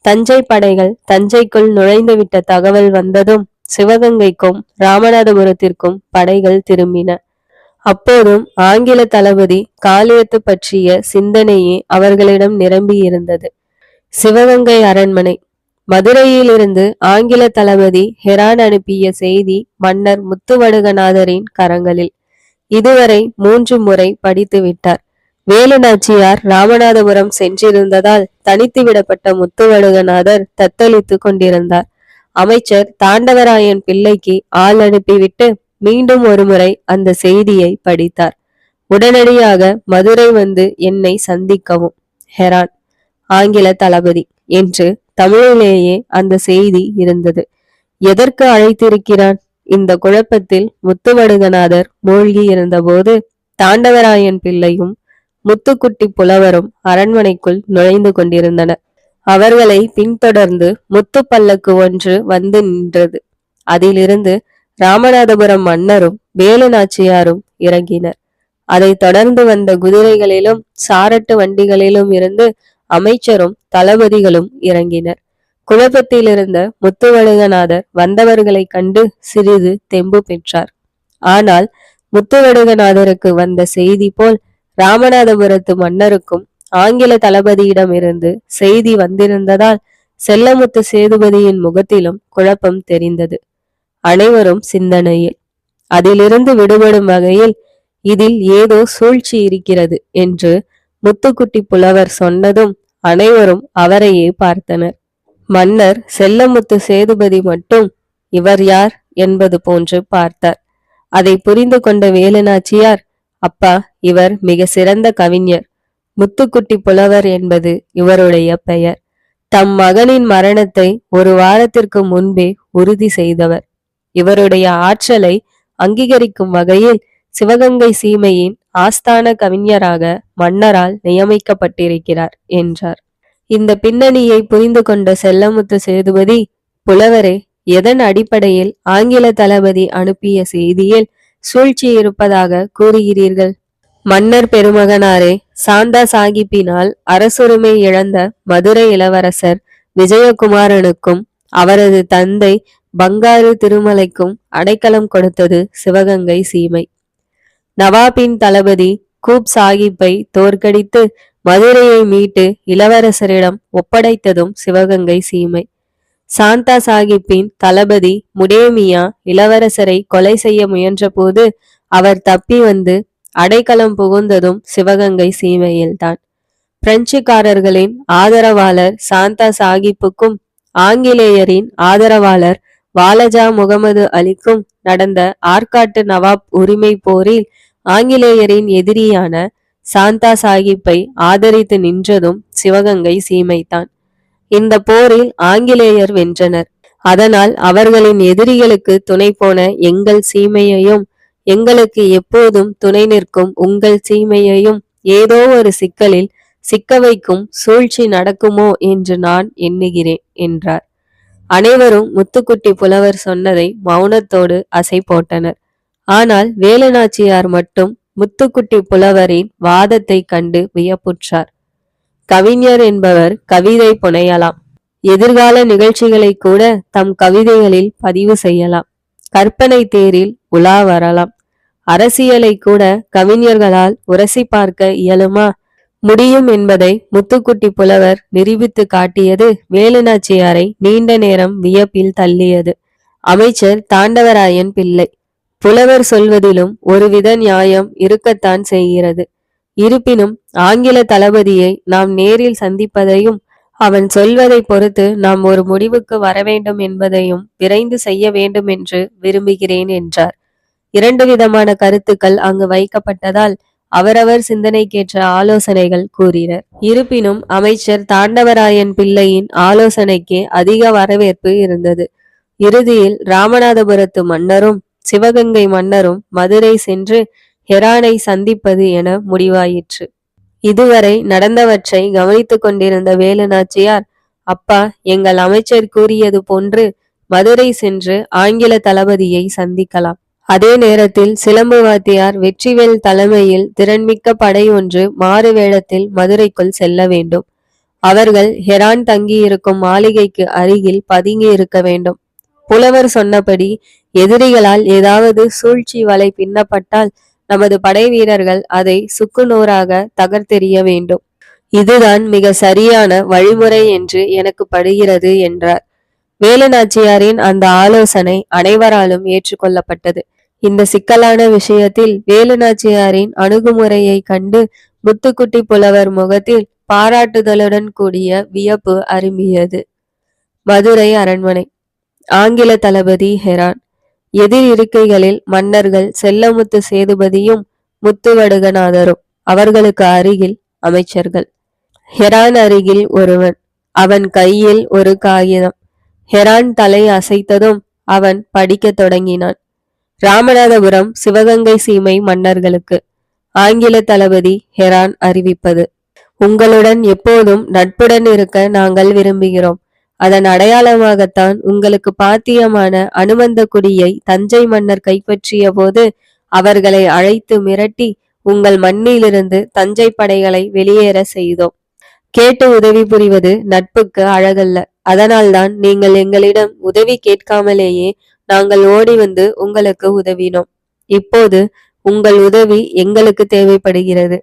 தஞ்சை படைகள் தஞ்சைக்குள் நுழைந்துவிட்ட தகவல் வந்ததும் சிவகங்கைக்கும் ராமநாதபுரத்திற்கும் படைகள் திரும்பின. அப்போதும் ஆங்கில தளபதி காளியத்து பற்றிய சிந்தனையே அவர்களிடம் நிரம்பி இருந்தது. சிவகங்கை அரண்மனை. மதுரையிலிருந்து ஆங்கில தளபதி ஹெரான் அனுப்பிய செய்தி மன்னர் முத்துவடுகநாதரின் கரங்களில். இதுவரை 3 முறை படித்து விட்டார். வேலு நாச்சியார் ராமநாதபுரம் சென்றிருந்ததால் தனித்து விடப்பட்ட முத்துவடுகநாதர் தத்தளித்து கொண்டிருந்தார். அமைச்சர் தாண்டவராயன் பிள்ளைக்கு ஆள் அனுப்பிவிட்டு மீண்டும் ஒருமுறை அந்த செய்தியை படித்தார். உடனடியாக மதுரை வந்து என்னை சந்திக்கவும், ஹெரான், ஆங்கில தளபதி என்று தமிழிலேயே அந்த செய்தி இருந்தது. எதற்கு அழைத்திருக்கிறான்? இந்த குழப்பத்தில் முத்துவடுகநாதர் மூழ்கி இருந்தபோது தாண்டவராயன் பிள்ளையும் முத்துக்குட்டி புலவரும் அரண்மனைக்குள் நுழைந்து கொண்டிருந்தனர். அவர்களை பின்தொடர்ந்து முத்து பல்லக்கு ஒன்று வந்து நின்றது. அதிலிருந்து ராமநாதபுரம் மன்னரும் வேலு நாச்சியாரும் இறங்கினர். அதை தொடர்ந்து வந்த குதிரைகளிலும் சாரட்டு வண்டிகளிலும் இருந்து அமைச்சரும் தளபதிகளும் இறங்கினர். குழப்பத்தில் இருந்த முத்துவடுகநாதர் வந்தவர்களை கண்டு சிறிது தெம்பு பெற்றார். ஆனால் முத்துவடுகநாதருக்கு வந்த செய்தி போல் ராமநாதபுரத்து மன்னருக்கும் ஆங்கில தளபதியிடமிருந்து செய்தி வந்திருந்ததால் செல்லமுத்து சேதுபதியின் முகத்திலும் குழப்பம் தெரிந்தது. அனைவரும் சிந்தனையில். அதிலிருந்து விடுபடும் வகையில் இதில் ஏதோ சூழ்ச்சி இருக்கிறது என்று முத்துக்குட்டி புலவர் சொன்னதும் அனைவரும் அவரையே பார்த்தனர். மன்னர் செல்லமுத்து சேதுபதி மட்டும் இவர் யார் என்பது போன்று பார்த்தார். அதை புரிந்து கொண்ட வேலுநாச்சியார், அப்பா, இவர் மிக சிறந்த கவிஞர். முத்துக்குட்டி புலவர் என்பது இவருடைய பெயர். தம் மகனின் மரணத்தை 1 வாரத்திற்கு முன்பே உறுதி செய்தவர். இவருடைய ஆற்றலை அங்கீகரிக்கும் வகையில் சிவகங்கை சீமையின் ஆஸ்தான கவிஞராக மன்னரால் நியமிக்கப்பட்டிருக்கிறார் என்றார். இந்த பின்னணியை புரிந்து கொண்ட செல்லமுத்து சேதுபதி, புலவரே, எதன் அடிப்படையில் ஆங்கில தளபதி அனுப்பிய செய்தியில் சூழ்ச்சி இருப்பதாக கூறுகிறீர்கள்? மன்னர் பெருமகனாரே, சாந்தா சாகிப்பினால் அரசுரிமை இழந்த மதுரை இளவரசர் விஜயகுமாரனுக்கும் அவரது தந்தை பங்காரு திருமலைக்கும் அடைக்கலம் கொடுத்தது சிவகங்கை சீமை. நவாபின் தளபதி கூப் சாகிப்பை தோற்கடித்து மதுரையை மீட்டு இளவரசரிடம் ஒப்படைத்ததும் சிவகங்கை சீமை. சாந்தா சாகிப்பின் தளபதி முடேமியா இளவரசரை கொலை செய்ய முயன்றபோது அவர் தப்பி வந்து அடைக்கலம் புகுந்ததும் சிவகங்கை சீமையில்தான். பிரெஞ்சுக்காரர்களின் ஆதரவாளர் சாந்தா சாகிப்புக்கும் ஆங்கிலேயரின் ஆதரவாளர் வாலஜா முகமது அலிக்கும் நடந்த ஆற்காட்டு நவாப் உரிமை போரில் ஆங்கிலேயரின் எதிரியான சாந்தா சாகிப்பை ஆதரித்து நின்றதும் சிவகங்கை சீமைதான். இந்த போரில் ஆங்கிலேயர் வென்றனர். அதனால் அவர்களின் எதிரிகளுக்கு துணை போன எங்கள் சீமையையும் எங்களுக்கு எப்போதும் துணை நிற்கும் உங்கள் சீமையையும் ஏதோ ஒரு சிக்கலில் சிக்க வைக்கும் சூழ்ச்சி நடக்குமோ என்று நான் எண்ணுகிறேன் என்றார். அனைவரும் முத்துக்குட்டி புலவர் சொன்னதை மௌனத்தோடு அசை போட்டனர். ஆனால் வேலுநாச்சியார் மட்டும் முத்துக்குட்டி புலவரின் வாதத்தை கண்டு வியப்புற்றார். கவிஞர் என்பவர் கவிதை புனையலாம், எதிர்கால நிகழ்ச்சிகளை கூட தம் கவிதைகளில் பதிவு செய்யலாம், கற்பனை தேரில் உலா வரலாம், அரசியலை கூட கவிஞர்களால் உரசி பார்க்க இயலுமா? முடியும் என்பதை முத்துக்குட்டி புலவர் நிரூபித்து காட்டியது வேலுநாச்சியாரை நீண்ட நேரம் வியப்பில் தள்ளியது. அமைச்சர் தாண்டவராயன் பிள்ளை: புலவர் சொல்வதிலும் ஒருவித நியாயம் இருக்கத்தான் செய்கிறது. இருப்பினும் ஆங்கில தளபதியை நாம் நேரில் சந்திப்பதையும் அவன் சொல்வதை பொறுத்து நாம் ஒரு முடிவுக்கு வர வேண்டும் என்பதையும் விரைந்து செய்ய வேண்டும் என்று விரும்புகிறேன் என்றார். 2 விதமான கருத்துக்கள் அங்கு வைக்கப்பட்டதால் அவரவர் சிந்தனைக்கேற்ற ஆலோசனைகள் கூறினர். இருப்பினும் அமைச்சர் தாண்டவராயன் பிள்ளையின் ஆலோசனைக்கு அதிக வரவேற்பு இருந்தது. இறுதியில் ராமநாதபுரத்து மன்னரும் சிவகங்கை மன்னரும் மதுரை சென்று ஹெரானை சந்திப்பது என முடிவாயிற்று. இதுவரை நடந்தவற்றை கவனித்துக் கொண்டிருந்த வேலுநாச்சியார், அப்பா, எங்கள் அமைச்சர் கூறியது போன்று மதுரை சென்று ஆங்கில தளபதியை சந்திக்கலாம். அதே நேரத்தில் சிலம்பு வாத்தியார் வெற்றிவேல் தலைமையில் திறன்மிக்க படை ஒன்று மாறு வேடத்தில் மதுரைக்குள் செல்ல வேண்டும். அவர்கள் ஹெரான் தங்கியிருக்கும் மாளிகைக்கு அருகில் பதுங்கி இருக்க வேண்டும். புலவர் சொன்னபடி எதிரிகளால் ஏதாவது சூழ்ச்சி வலை பின்னப்பட்டால் நமது படை வீரர்கள் அதை சுக்குநூறாக தகர்த்தெறிய வேண்டும். இதுதான் மிக சரியான வழிமுறை என்று எனக்கு படுகிறது என்றார். வேலுநாச்சியாரின் அந்த ஆலோசனை அனைவராலும் ஏற்றுக்கொள்ளப்பட்டது. இந்த சிக்கலான விஷயத்தில் வேலுநாச்சியாரின் அணுகுமுறையை கண்டு முத்துக்குட்டி புலவர் முகத்தில் பாராட்டுதலுடன் கூடிய வியப்பு அரும்பியது. மதுரை அரண்மனை. ஆங்கில தளபதி ஹெரான். எதிர் இருக்கைகளில் மன்னர்கள் செல்லமுத்து சேதுபதியும் முத்துவடுகநாதரும், அவர்களுக்கு அருகில் அமைச்சர்கள். ஹெரான் அருகில் ஒருவன், அவன் கையில் ஒரு காகிதம். ஹெரான் தலை அசைத்ததும் அவன் படிக்கத் தொடங்கினான். ராமநாதபுரம் சிவகங்கை சீமை மன்னர்களுக்கு ஆங்கில தளபதி ஹெரான் அறிவிப்பது: உங்களுடன் எப்போதும் நட்புடன் இருக்க நாங்கள் விரும்புகிறோம். அதன் அடையாளமாகத்தான் உங்களுக்கு பாத்தியமான அனுமந்தகுடியை தஞ்சை மன்னர் கைப்பற்றிய போது அவர்களை அழைத்து மிரட்டி உங்கள் மண்ணிலிருந்து தஞ்சை படைகளை வெளியேற செய்தோம். கேட்டு உதவி புரிவது நட்புக்கு அழகல்ல. அதனால்தான் நீங்கள் எங்களிடம் உதவி கேட்காமலேயே நாங்கள் ஓடி வந்து உங்களுக்கு உதவினோம். இப்போது உங்கள் உதவி எங்களுக்கு தேவைப்படுகிறது.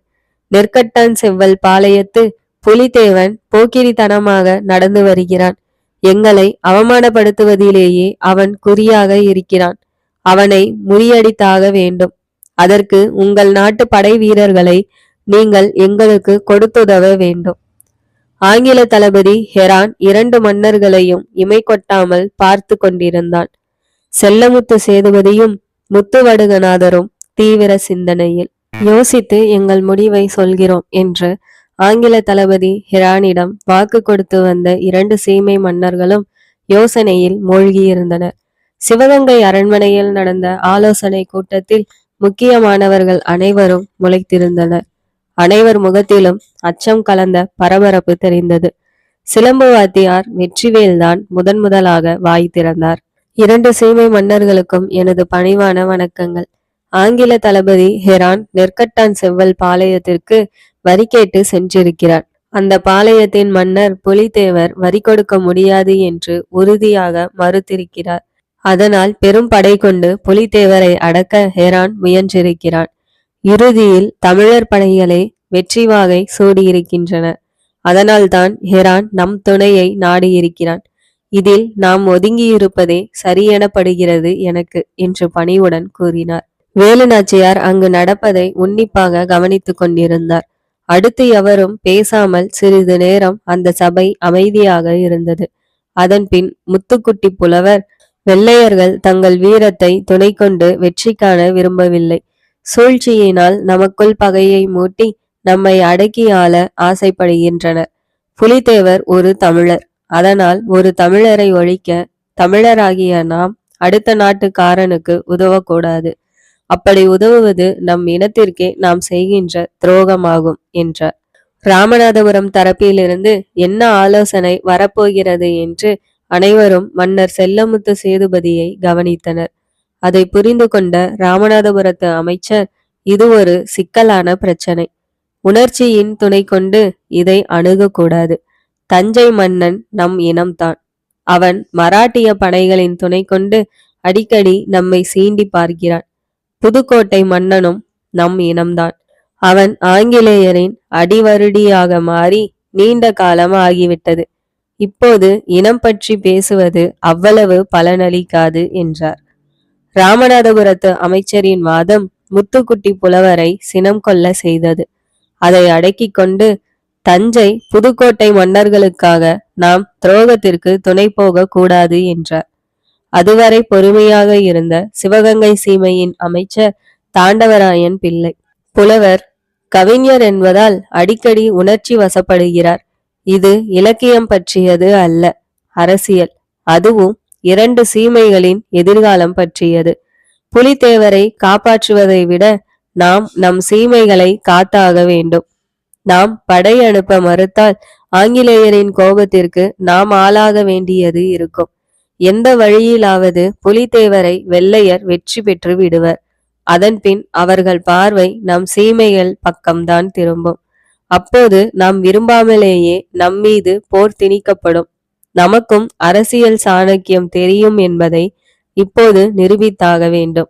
நெற்கட்டான் செவ்வல் பாளையத்து புலித்தேவன் போக்கிரித்தனமாக நடந்து வருகிறான். எங்களை அவமானப்படுத்துவதிலேயே அவன் குறியாக இருக்கிறான். அவனை முறியடித்தாக வேண்டும். அதற்கு உங்கள் நாட்டு படை வீரர்களை நீங்கள் எங்களுக்கு கொடுத்துதவ வேண்டும். ஆங்கில தளபதி ஹெரான் 2 மன்னர்களையும் இமை கொட்டாமல் பார்த்து கொண்டிருந்தான். செல்லமுத்து சேதுபதியும் முத்துவடுகநாதரும் தீவிர சிந்தனையில். யோசித்து எங்கள் முடிவை சொல்கிறோம் என்று ஆங்கில தளபதி ஹெரானிடம் வாக்கு கொடுத்து வந்த 2 சீமை மன்னர்களும் யோசனையில் மூழ்கியிருந்தனர். சிவகங்கை அரண்மனையில் நடந்த ஆலோசனை கூட்டத்தில் முக்கியமானவர்கள் அனைவரும் முளைத்திருந்தனர். அனைவர் முகத்திலும் அச்சம் கலந்த பரபரப்பு தெரிந்தது. சிலம்பு வாத்தியார் வெற்றிவேல்தான் முதலாக வாய் திறந்தார். 2 சீமை மன்னர்களுக்கும் எனது பணிவான வணக்கங்கள். ஆங்கில தளபதி ஹெரான் நெற்கட்டான் செவ்வல் பாளையத்திற்கு வரி கேட்டு சென்றிருக்கிறார். அந்த பாளையத்தின் மன்னர் புலித்தேவர் வரி கொடுக்க முடியாது என்று உறுதியாக மறுத்திருக்கிறார். அதனால் பெரும் படை கொண்டு புலித்தேவரை அடக்க ஹெரான் முயன்றிருக்கிறான். இறுதியில் தமிழர் படைகளை வெற்றி வாகை சூடியிருக்கின்றன. அதனால்தான் ஹெரான் நம் துணையை நாடியிருக்கிறான். இதில் நாம் ஒதுங்கியிருப்பதே சரியெனப்படுகிறது எனக்கு என்று பணிவுடன் கூறினார். வேலுநாச்சியார் அங்கு நடப்பதை உன்னிப்பாக கவனித்துக் கொண்டிருந்தார். அடுத்து எவரும் பேசாமல் சிறிது நேரம் அந்த சபை அமைதியாக இருந்தது. அதன்பின் முத்துக்குட்டி புலவர், வெள்ளையர்கள் தங்கள் வீரத்தை துணை கொண்டு வெற்றி காண விரும்பவில்லை. சூழ்ச்சியினால் நமக்குள் பகையை மூட்டி நம்மை அடக்கி ஆள ஆசைப்படுகின்றனர். புலித்தேவர் ஒரு தமிழர். அதனால் ஒரு தமிழரை ஒழிக்க தமிழராகிய நாம் அடுத்த நாட்டுக்காரனுக்கு உதவக்கூடாது. அப்படி உதவுவது நம் இனத்திற்கே நாம் செய்கின்ற துரோகமாகும் என்றார். ராமநாதபுரம் தரப்பிலிருந்து என்ன ஆலோசனை வரப்போகிறது என்று அனைவரும் மன்னர் செல்லமுத்து சேதுபதியை கவனித்தனர். அதை புரிந்து கொண்ட ராமநாதபுரத்து அமைச்சர், இது ஒரு சிக்கலான பிரச்சனை. உணர்ச்சியின் துணை கொண்டு இதை அணுகக்கூடாது. தஞ்சை மன்னன் நம் இனம்தான். அவன் மராட்டிய படைகளின் துணை கொண்டு அடிக்கடி நம்மை சீண்டி பார்க்கிறான். புதுக்கோட்டை மன்னனும் நம் இனம்தான். அவன் ஆங்கிலேயரின் அடிவருடியாக மாறி நீண்ட காலம் ஆகிவிட்டது. இப்போது இனம் பற்றி பேசுவது அவ்வளவு பலனளிக்காது என்றார். ராமநாதபுரத்து அமைச்சரின் வாதம் முத்துக்குட்டி புலவரை சினம் கொள்ள செய்தது. அதை அடக்கிக் கொண்டு, தஞ்சை புதுக்கோட்டை மன்னர்களுக்காக நாம் துரோகத்திற்கு துணை போக கூடாது என்றார். அதுவரை பொறுமையாக இருந்த சிவகங்கை சீமையின் அமைச்சர் தாண்டவராயன் பிள்ளை, புலவர் கவிஞர் என்பதால் அடிக்கடி உணர்ச்சி வசப்படுகிறார். இது இலக்கியம் பற்றியது அல்ல, அரசியல். அதுவும் 2 சீமைகளின் எதிர்காலம் பற்றியது. புலித்தேவரை காப்பாற்றுவதை விட நாம் நம் சீமைகளை காத்தாக வேண்டும். நாம் படை அனுப்ப மறுத்தால் ஆங்கிலேயரின் கோபத்திற்கு நாம் ஆளாக வேண்டியது இருக்கும். எந்த வழியிலாவது புலித்தேவரை வெள்ளையர் வெற்றி பெற்று விடுவர். அதன்பின் அவர்கள் பார்வை நம் சீமைகள் பக்கம்தான் திரும்பும். அப்போது நாம் விரும்பாமலேயே நம்மீது போர் திணிக்கப்படும். நமக்கும் அரசியல் சாணக்கியம் தெரியும் என்பதை இப்போது நிரூபித்தாக வேண்டும்.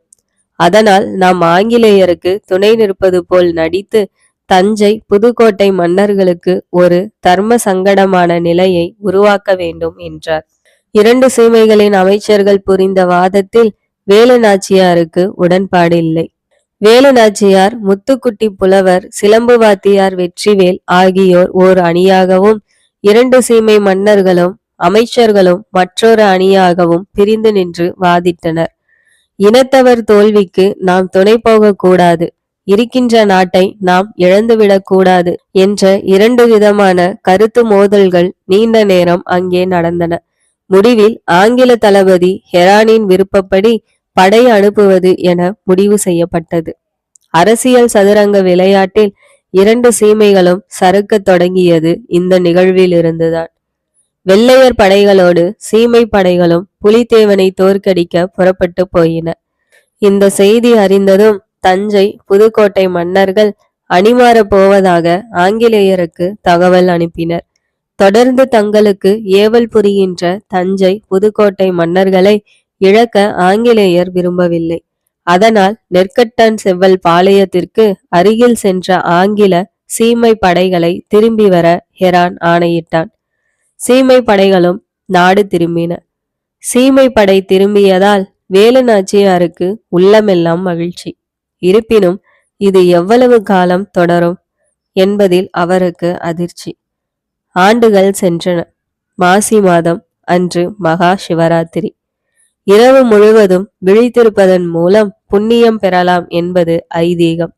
அதனால் நாம் ஆங்கிலேயருக்கு துணை நிற்பது போல் நடித்து தஞ்சை புதுக்கோட்டை மன்னர்களுக்கு ஒரு தர்ம சங்கடமான நிலையை உருவாக்க வேண்டும் என்றார். 2 சீமைகளின் அமைச்சர்கள் புரிந்த வாதத்தில் வேலுநாச்சியாருக்கு உடன்பாடு இல்லை. வேலுநாச்சியார், முத்துக்குட்டி புலவர், சிலம்பு வாத்தியார் வெற்றிவேல் ஆகியோர் ஓர் அணியாகவும், 2 சீமை மன்னர்களும் அமைச்சர்களும் மற்றொரு அணியாகவும் பிரிந்து நின்று வாதிட்டனர். இனத்தவர் தோல்விக்கு நாம் துணை போக கூடாது, இருக்கின்ற நாட்டை நாம் இழந்துவிடக் கூடாது என்ற 2 விதமான கருத்து மோதல்கள் நீண்ட நேரம் அங்கே நடந்தன. முடிவில் ஆங்கில தளபதி ஹெரானின் விருப்பப்படி படை அனுப்புவது என முடிவு செய்யப்பட்டது. அரசியல் சதுரங்க விளையாட்டில் 2 சீமைகளும் சறுக்க தொடங்கியது இந்த நிகழ்வில் இருந்துதான். வெள்ளையர் படைகளோடு சீமை படைகளும் புலித்தேவனை தோற்கடிக்க புறப்பட்டு போயின. இந்த செய்தி அறிந்ததும் தஞ்சை புதுக்கோட்டை மன்னர்கள் அணிமாறப் போவதாக ஆங்கிலேயருக்கு தகவல் அனுப்பினர். தொடர்ந்து தங்களுக்கு ஏவல் புரிகின்ற தஞ்சை புதுக்கோட்டை மன்னர்களை இழக்க ஆங்கிலேயர் விரும்பவில்லை. அதனால் நெற்கட்டான் செவ்வல் பாளையத்திற்கு அருகில் சென்ற ஆங்கில சீமை படைகளை திரும்பி வர ஹெரான் ஆணையிட்டான். சீமை படைகளும் நாடு திரும்பின. சீமை படை திரும்பியதால் வேலுநாச்சியாருக்கு உள்ளமெல்லாம் மகிழ்ச்சி. இருப்பினும் இது எவ்வளவு காலம் தொடரும் என்பதில் அவருக்கு அதிர்ச்சி. ஆண்டுகள் சென்றன. மாசி மாதம் அன்று மகா சிவராத்திரி. இரவு முழுவதும் விழித்திருப்பதன் மூலம் புண்ணியம் பெறலாம் என்பது ஐதீகம்.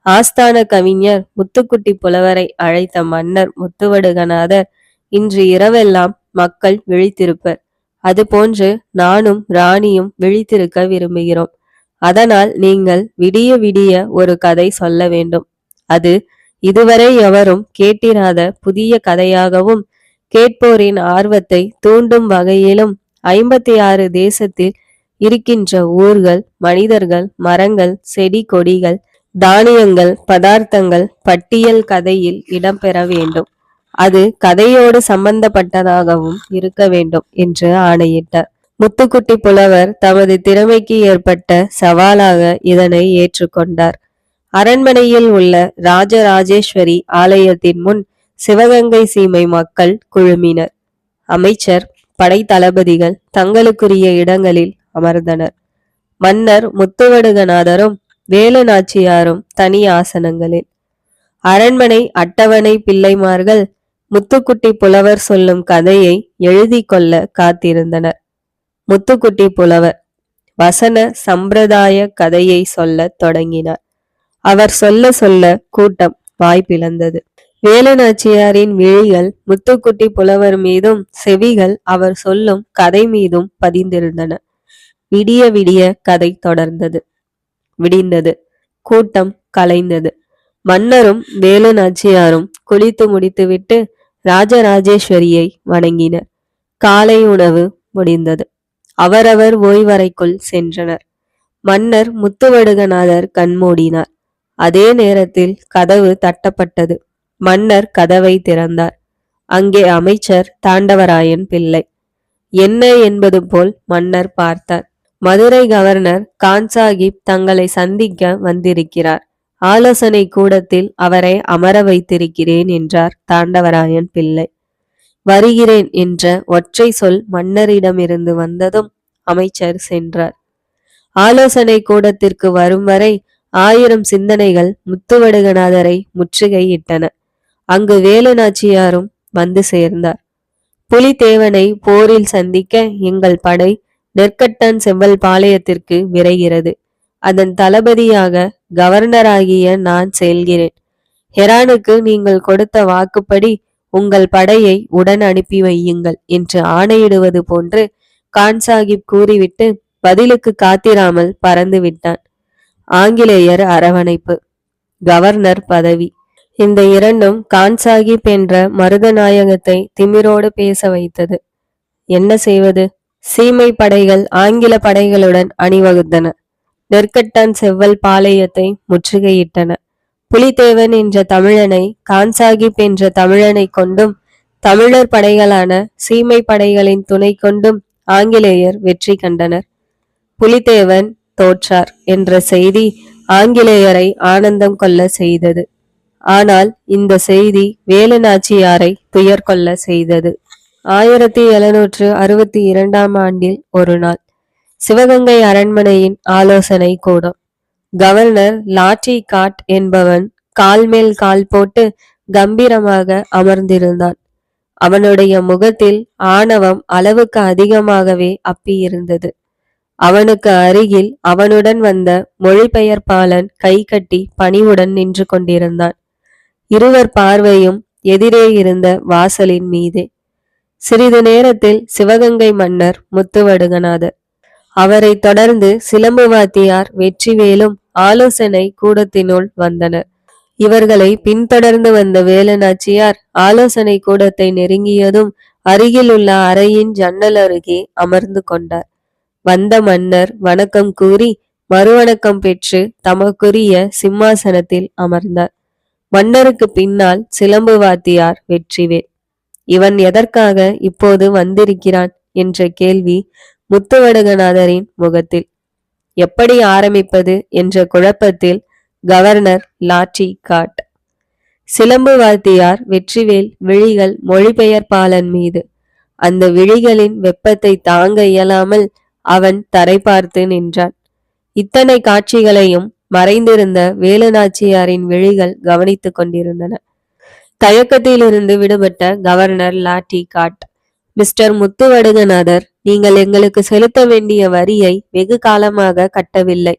ஆஸ்தான கவிஞர் முத்துக்குட்டி புலவரை அழைத்த மன்னர் முத்துவடுகநாதர், இன்று இரவெல்லாம் மக்கள் விழித்திருப்பர். அதுபோன்று நானும் ராணியும் விழித்திருக்க விரும்புகிறோம். அதனால் நீங்கள் விடிய விடிய ஒரு கதை சொல்ல வேண்டும். அது இதுவரை எவரும் கேட்டிராத புதிய கதையாகவும், கேட்போரின் ஆர்வத்தை தூண்டும் வகையிலும் 56 தேசத்தில் இருக்கின்ற ஊர்கள், மனிதர்கள், மரங்கள், செடி கொடிகள், தானியங்கள், பதார்த்தங்கள் பட்டியல் கதையில் இடம்பெற வேண்டும். அது கதையோடு சம்பந்தப்பட்டதாகவும் இருக்க வேண்டும் என்று ஆணையிட்டார். முத்துக்குட்டி புலவர் தமது திறமைக்கு ஏற்பட்ட சவாலாக இதனை ஏற்றுக்கொண்டார். அரண்மனையில் உள்ள ராஜராஜேஸ்வரி ஆலயத்தின் முன் சிவகங்கை சீமை மக்கள் குழுமினர். அமைச்சர், படை தளபதிகள் தங்களுக்குரிய இடங்களில் அமர்ந்தனர். மன்னர் முத்துவடுகநாதரும் வேலுநாச்சியாரும் தனி ஆசனங்களில். அரண்மனை அட்டவணை பிள்ளைமார்கள் முத்துக்குட்டி புலவர் சொல்லும் கதையை எழுதி கொள்ள காத்திருந்தனர். முத்துக்குட்டி புலவர் வசன சம்பிரதாய கதையை சொல்ல தொடங்கினார். அவர் சொல்ல சொல்ல கூட்டம் வாய்ப்பிழந்தது. வேலுநாச்சியாரின் விழிகள் முத்துக்குட்டி புலவர் மீதும், செவிகள் அவர் சொல்லும் கதை மீதும் பதிந்திருந்தன. விடிய விடிய கதை தொடர்ந்தது. விடிந்தது. கூட்டம் கலைந்தது. மன்னரும் வேலுநாச்சியாரும் குளித்து முடித்துவிட்டு ராஜராஜேஸ்வரியை வணங்கினர். காலை உணவு முடிந்தது. அவரவர் ஓய்வறைக்குள் சென்றனர். மன்னர் முத்துவடுகநாதர் கண்மூடினார். அதே நேரத்தில் கதவு தட்டப்பட்டது. மன்னர் கதவை திறந்தார். அங்கே அமைச்சர் தாண்டவராயன் பிள்ளை. என்ன என்பது போல் மன்னர் பார்த்தார். மதுரை கவர்னர் கான் சாஹிப் தங்களை சந்திக்க வந்திருக்கிறார். ஆலோசனை கூடத்தில் அவரை அமர வைத்திருக்கிறேன் என்றார் தாண்டவராயன் பிள்ளை. வருகிறேன் என்ற ஒற்றை சொல் மன்னரிடமிருந்து வந்ததும் அமைச்சர் சென்றார். ஆலோசனை கூடத்திற்கு வரும் வரை 1000 சிந்தனைகள் முத்துவடுகநாதரை முற்றுகையிட்டன. அங்கு வேலு நாச்சியாரும் வந்து சேர்ந்தார். புலித்தேவனை போரில் சந்திக்க எங்கள் படை நெற்கட்டான் செவ்வல் பாளையத்திற்கு விரைகிறது. அதன் தளபதியாக கவர்னராகிய நான் செல்கிறேன். ஹெரானுக்கு நீங்கள் கொடுத்த வாக்குப்படி உங்கள் படையை உடன் அனுப்பி வையுங்கள் என்று ஆணையிடுவது போன்று கான் சாஹிப் கூறிவிட்டு பதிலுக்கு காத்திராமல் பறந்து விட்டான். ஆங்கிலேயர் அரவணைப்பு, கவர்னர் பதவி, இந்த இரண்டும் கான் சாஹிப் என்ற மருதநாயகத்தை திமிரோடு பேச வைத்தது. என்ன செய்வது? சீமை படைகள் ஆங்கில படைகளுடன் அணிவகுத்தன. நெற்கட்டான் செவ்வல் பாளையத்தை முற்றுகையிட்டன. புலித்தேவன் என்ற தமிழனை கான் சாஹிப் என்ற தமிழனை கொண்டும் தமிழர் படைகளான சீமை படைகளின் துணை கொண்டும் ஆங்கிலேயர் வெற்றி கண்டனர். புலித்தேவன் தோற்றார் என்ற செய்தி ஆங்கிலேயரை ஆனந்தம் கொள்ள செய்தது. ஆனால் இந்த செய்தி வேலு நாச்சியாரை துயர் கொள்ள செய்தது. 1762 ஆண்டில் ஒரு நாள் சிவகங்கை அரண்மனையின் ஆலோசனை கூடம். கவர்னர் லாட்டி காட் என்பவன் கால் மேல் கால் போட்டு கம்பீரமாக அமர்ந்திருந்தான். அவனுடைய முகத்தில் ஆணவம் அளவுக்கு அதிகமாகவே அப்பியிருந்தது. அவனுக்கு அருகில் அவனுடன் வந்த மொழிபெயர்ப்பாளன் கை கட்டி பணிவுடன் நின்று கொண்டிருந்தான். இருவர் பார்வையும் எதிரே இருந்த வாசலின் மீதே. சிறிது நேரத்தில் சிவகங்கை மன்னர் முத்துவடுகநாதர், அவரை தொடர்ந்து சிலம்பு வாத்தியார் வெற்றிவேலும் ஆலோசனை கூடத்தினுள் வந்தனர். இவர்களை பின்தொடர்ந்து வந்த வேலு நாச்சியார் ஆலோசனை கூடத்தை நெருங்கியதும் அருகில் உள்ள அறையின் ஜன்னல் அருகே அமர்ந்து கொண்டார். வந்த மன்னர் வணக்கம் கூறி மறுவணக்கம் பெற்று தமக்குரிய சிம்மாசனத்தில் அமர்ந்தார். மன்னருக்கு பின்னால் சிலம்பு வாத்தியார் வெற்றிவேல். இவன் எதற்காக இப்போது வந்திருக்கிறான் என்ற கேள்வி முத்துவடுகநாதரின் முகத்தில். எப்படி ஆரம்பிப்பது என்ற குழப்பத்தில் கவர்னர் லாட்டி காட். சிலம்பு வாத்தியார் வெற்றிவேல் விழிகள் மொழிபெயர்ப்பாளன் மீது. அந்த விழிகளின் வெப்பத்தை தாங்க இயலாமல் அவன் தரை பார்த்து நின்றான். இத்தனை காட்சிகளையும் மறைந்திருந்த வேலு நாச்சியாரின் விழிகள் கவனித்துக் கொண்டிருந்தன. தயக்கத்திலிருந்து விடுபட்ட கவர்னர் லாட்டி காட், மிஸ்டர் முத்துவடுகநாதர், நீங்கள் எங்களுக்கு செலுத்த வேண்டிய வரியை வெகு காலமாக கட்டவில்லை.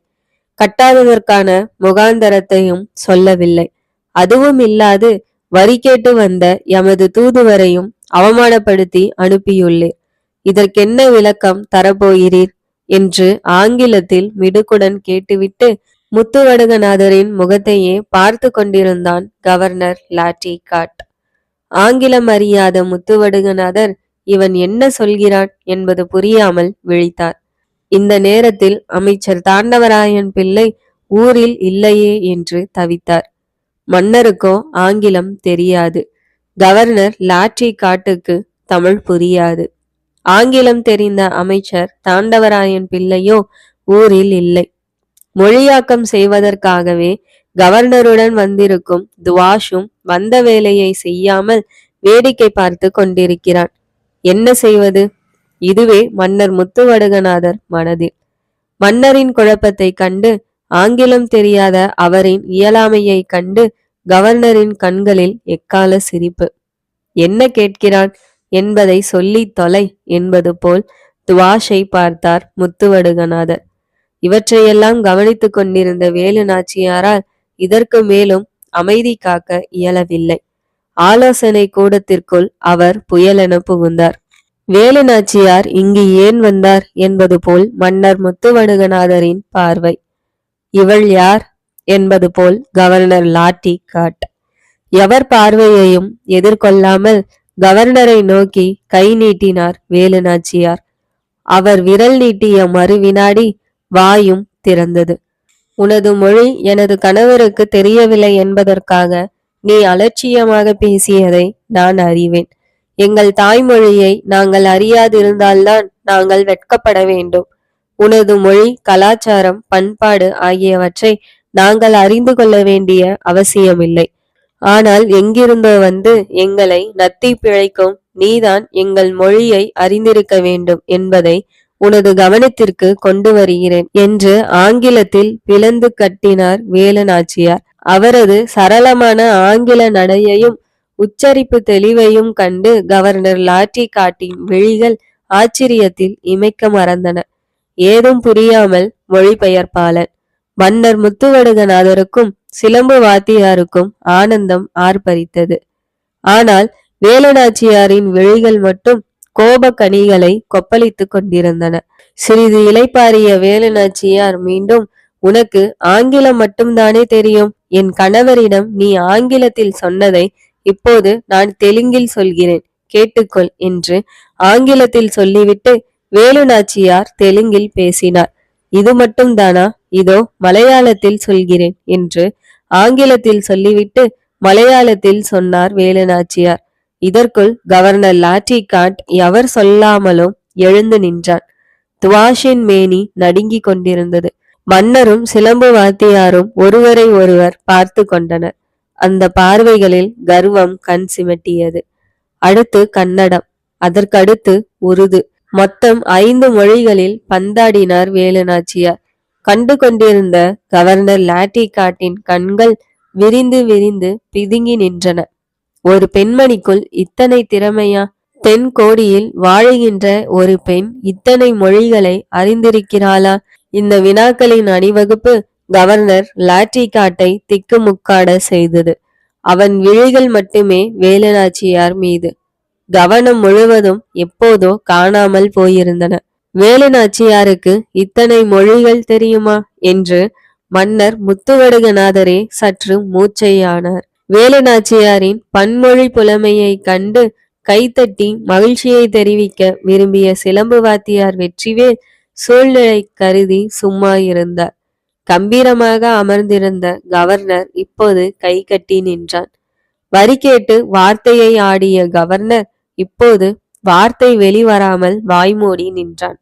கட்டாததற்கான முகாந்தரத்தையும் சொல்லவில்லை. அதுவும் இல்லாது வரி கேட்டு வந்த எமது தூதுவரையும் அவமானப்படுத்தி அனுப்பியுள்ளீர். இதற்கென்ன விளக்கம் தரப்போகிறீர் என்று ஆங்கிலத்தில் மிடுக்குடன் கேட்டுவிட்டு முத்துவடுகநாதரின் முகத்தையே பார்த்து கொண்டிருந்தான் கவர்னர் லாட்டி காட். ஆங்கிலம் அறியாத முத்துவடுகநாதர் இவன் என்ன சொல்கிறான் என்பது புரியாமல் விழித்தார். இந்த நேரத்தில் அமைச்சர் தாண்டவராயன் பிள்ளை ஊரில் இல்லையே என்று தவித்தார். மன்னருக்கோ ஆங்கிலம் தெரியாது. கவர்னர் லாட்டி காட்டுக்கு தமிழ் புரியாது. ஆங்கிலம் தெரிந்த அமைச்சர் தாண்டவராயன் பிள்ளையோ ஊரில் இல்லை. மொழியாக்கம் செய்வதற்காகவே கவர்னருடன் வந்திருக்கும் துவாஷும் வந்த வேலையை செய்யாமல் வேடிக்கை பார்த்து கொண்டிருக்கிறான். என்ன செய்வது? இதுவே மன்னர் முத்துவடுகநாதர் மனதில். மன்னரின் குழப்பத்தை கண்டு, ஆங்கிலம் தெரியாத அவரின் இயலாமையை கண்டு கவர்னரின் கண்களில் எக்கால சிரிப்பு. என்ன கேட்கிறான் என்பதை சொல்லி தொலை என்பது போல் துவாஷை பார்த்தார் முத்துவடுகநாதர். இவற்றையெல்லாம் கவனித்துக் கொண்டிருந்த வேலு நாச்சியாரால் இதற்கு மேலும் அமைதி காக்க இயலவில்லை. ஆலோசனை கூடத்திற்குள் அவர் புயலென புகுந்தார். வேலு நாச்சியார் இங்கு ஏன் வந்தார் என்பது போல் மன்னர் முத்துவடுகநாதரின் பார்வை. இவள் யார் என்பது போல் கவர்னர் லாட்டி காட். எவர் பார்வையையும் எதிர்கொள்ளாமல் கவர்னரை நோக்கி கை நீட்டினார் வேலு நாச்சியார். அவர் விரல் நீட்டிய மறு வினாடி வாயும் திறந்தது. உனது மொழி எனது கணவருக்கு தெரியவில்லை என்பதற்காக நீ அலட்சியமாக பேசியதை நான் அறிவேன். எங்கள் தாய்மொழியை நாங்கள் அறியாதிருந்தால்தான் நாங்கள் வெட்கப்பட வேண்டும். உனது மொழி, கலாச்சாரம், பண்பாடு ஆகியவற்றை நாங்கள் அறிந்து கொள்ள வேண்டிய அவசியமில்லை. ஆனால் எங்கிருந்தோ வந்து எங்களை நத்தி பிழைக்கும் நீதான் எங்கள் மொழியை அறிந்திருக்க வேண்டும் என்பதை உனது கவனத்திற்கு கொண்டு வருகிறேன் என்று ஆங்கிலத்தில் பிளந்து கட்டினார் வேலுநாச்சியார். அவரது சரளமான ஆங்கில நடையையும் உச்சரிப்பு தெளிவையும் கண்டு கவர்னர் லாட்டி காட்டின் விழிகள் ஆச்சரியத்தில் இமைக்க மறந்தன. ஏதும் புரியாமல் மொழிபெயர்ப்பாளன் மன்னர் முத்துவடுகநாதருக்கும் சிலம்பு வாத்தியாருக்கும் ஆனந்தம் ஆர்ப்பரித்தது. ஆனால் வேலுநாச்சியாரின் விழிகள் மட்டும் கோப கனிகளை கொப்பளித்துக் கொண்டிருந்தன. சிறிது இளைப்பாறிய வேலுநாச்சியார் மீண்டும், உனக்கு ஆங்கிலம் மட்டும்தானே தெரியும்? என் கணவரிடம் நீ ஆங்கிலத்தில் சொன்னதை இப்போது நான் தெலுங்கில் சொல்கிறேன், கேட்டுக்கொள் என்று ஆங்கிலத்தில் சொல்லிவிட்டு வேலுநாச்சியார் தெலுங்கில் பேசினார். இது மட்டும்தானா? இதோ மலையாளத்தில் சொல்கிறேன் என்று ஆங்கிலத்தில் சொல்லிவிட்டு மலையாளத்தில் சொன்னார் வேலுநாச்சியார். இதற்குள் கவர்னர் லாட்டி காட் எவர் சொல்லாமலும் எழுந்து நின்றான். துவாஷின் மேனி நடுங்கிக் கொண்டிருந்தது. மன்னரும் சிலம்பு வாத்தியாரும் ஒருவரை ஒருவர் பார்த்து கொண்டனர். அந்த பார்வைகளில் கர்வம் கண் சிமிட்டியது. அடுத்து கன்னடம், அதற்கடுத்து உருது, மொத்தம் 5 மொழிகளில் பந்தாடினார் வேலுநாச்சியார். கண்டு கொண்டிருந்த கவர்னர் லாட்டி காட்டின் கண்கள் விரிந்து விரிந்து பிதுங்கி நின்றன. ஒரு பெண்மணிக்குள் இத்தனை திறமையா? தென்கோடியில் வாழுகின்ற ஒரு பெண் இத்தனை மொழிகளை அறிந்திருக்கிறாளா? இந்த வினாக்களின் அணிவகுப்பு கவர்னர் லாட்டி காட்டை திக்குமுக்காட செய்தது. அவன் விழிகள் மட்டுமே வேலுநாச்சியார் மீது. கவனம் முழுவதும் எப்போதோ காணாமல் போயிருந்தன. வேலுநாச்சியாருக்கு இத்தனை மொழிகள் தெரியுமா என்று மன்னர் முத்துவடுகநாதரே சற்று மூச்சையானார். வேலுநாச்சியாரின் பன்மொழி புலமையை கண்டு கைத்தட்டி மகிழ்ச்சியை தெரிவிக்க விரும்பிய சிலம்பு வாத்தியார் வெற்றிவேல் சூழ்நிலை கருதி சும்மா இருந்தார். கம்பீரமாக அமர்ந்திருந்த கவர்னர் இப்போது கை கட்டி நின்றான். வரி கேட்டு வார்த்தையை ஆடிய கவர்னர் இப்போது வார்த்தை வெளிவராமல் வாய்மூடி நின்றான்.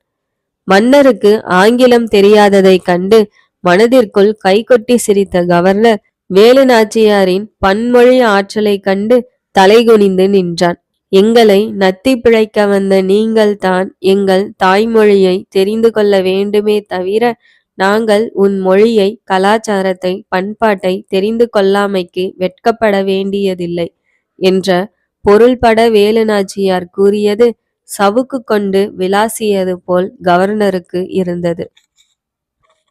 மன்னருக்கு ஆங்கிலம் தெரியாததை கண்டு மனதிற்குள் கைகொட்டி சிரித்த கவர்னர் வேலுநாச்சியாரின் பன்மொழி ஆற்றலை கண்டு தலைகுனிந்து நின்றான். எங்களை நத்தி பிழைக்க வந்த நீங்கள் தான் எங்கள் தாய்மொழியை தெரிந்து கொள்ள வேண்டுமே தவிர நாங்கள் உன் மொழியை, கலாச்சாரத்தை, பண்பாட்டை தெரிந்து கொள்ளாமைக்கு வெட்கப்பட வேண்டியதில்லை என்ற பொருள்பட வேலுநாச்சியார் கூறியது சவுக்கு கொண்டு விளாசியது போல் கவர்னருக்கு இருந்தது.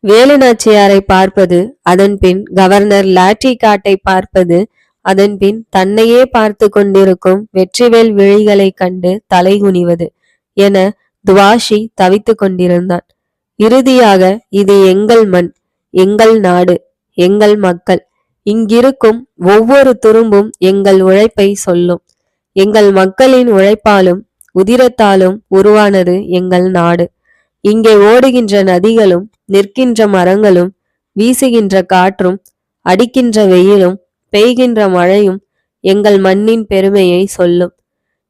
வேலுநாச்சியாரை பார்ப்பது, அதன் பின் கவர்னர் லாட்டி காட்டை பார்ப்பது, அதன் பின் தன்னையே பார்த்து கொண்டிருக்கும் வெற்றிவேல் விழிகளை கண்டு தலைகுனிவது என துவாஷி தவித்து கொண்டிருந்தான். இறுதியாக, இது எங்கள் மண், எங்கள் நாடு, எங்கள் மக்கள். இங்கிருக்கும் ஒவ்வொரு துரும்பும் எங்கள் உழைப்பை சொல்லும். எங்கள் மக்களின் உழைப்பாலும் உதிரத்தாலும் உருவானது எங்கள் நாடு. இங்கே ஓடுகின்ற நதிகளும், நிற்கின்ற மரங்களும், வீசுகின்ற காற்றும், அடிக்கின்ற வெயிலும், பெய்கின்ற மழையும் எங்கள் மண்ணின் பெருமையை சொல்லும்.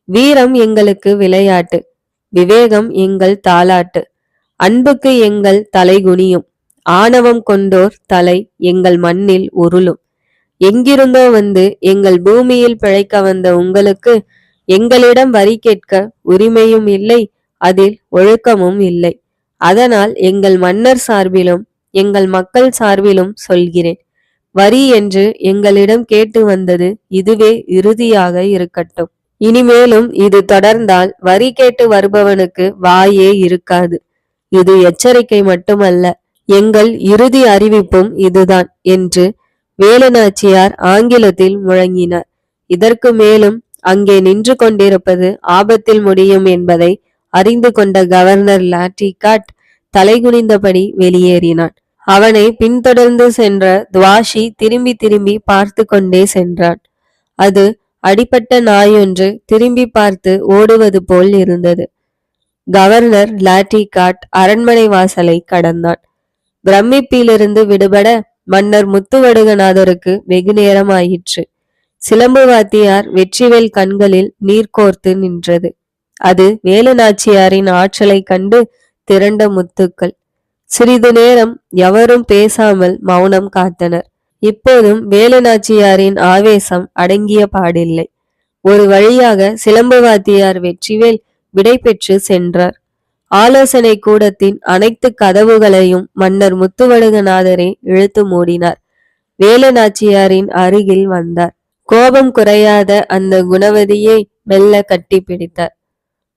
வீரம் எங்களுக்கு விளையாட்டு, விவேகம் எங்கள் தாலாட்டு, அன்புக்கு எங்கள் தலைகுனியும், ஆணவம் கொண்டோர் தலை எங்கள் மண்ணில் உருளும். எங்கிருந்தோ வந்து எங்கள் பூமியில் பிழைக்க வந்த உங்களுக்கு எங்களிடம் வரி கேட்க உரிமையும் இல்லை, அதில் ஒழுக்கமும் இல்லை. அதனால் எங்கள் மன்னர் சார்பிலும் எங்கள் மக்கள் சார்பிலும் சொல்கிறேன், வரி என்று எங்களிடம் கேட்டு வந்தது இதுவே இறுதியாக இருக்கட்டும். இனிமேலும் இது தொடர்ந்தால் வரி கேட்டு வருபவனுக்கு வாயே இருக்காது. இது எச்சரிக்கை மட்டுமல்ல, எங்கள் இறுதி அறிவிப்பும் இதுதான் என்று வேலுநாச்சியார் ஆங்கிலத்தில் முழங்கினார். இதற்கு மேலும் அங்கே நின்று கொண்டிருப்பது ஆபத்தில் முடியும் என்பதை அறிந்து கொண்ட கவர்னர் லாட்டி காட் தலைகுனிந்தபடி வெளியேறினான். அவனை பின்தொடர்ந்து சென்ற துவாஷி திரும்பி திரும்பி பார்த்து கொண்டே சென்றான். அது அடிபட்ட நாயொன்று திரும்பி பார்த்து ஓடுவது போல் இருந்தது. கவர்னர் லாட்டி காட் அரண்மனை வாசலை கடந்தான். பிரமிப்பிலிருந்து விடுபட மன்னர் முத்துவடுகநாதருக்கு வெகு நேரம் ஆயிற்று. சிலம்பு வாத்தியார் வெற்றிவேல் கண்களில் நீர் கோர்த்து நின்றது. அது வேலுநாச்சியாரின் ஆற்றலை கண்டு திரண்ட முத்துக்கள். சிறிது நேரம் எவரும் பேசாமல் மௌனம் காத்தனர். இப்போதும் வேலுநாச்சியாரின் ஆவேசம் அடங்கிய பாடில்லை. ஒரு வழியாக சிலம்பு வாத்தியார் வெற்றிவேல் விடை பெற்று சென்றார். ஆலோசனை கூடத்தின் அனைத்து கதவுகளையும் மன்னர் முத்துவடுகநாதரே இழுத்து மூடினார். வேலுநாச்சியாரின் அருகில் வந்தார். கோபம் குறையாத அந்த குணவதியை மெல்ல கட்டி பிடித்தார்.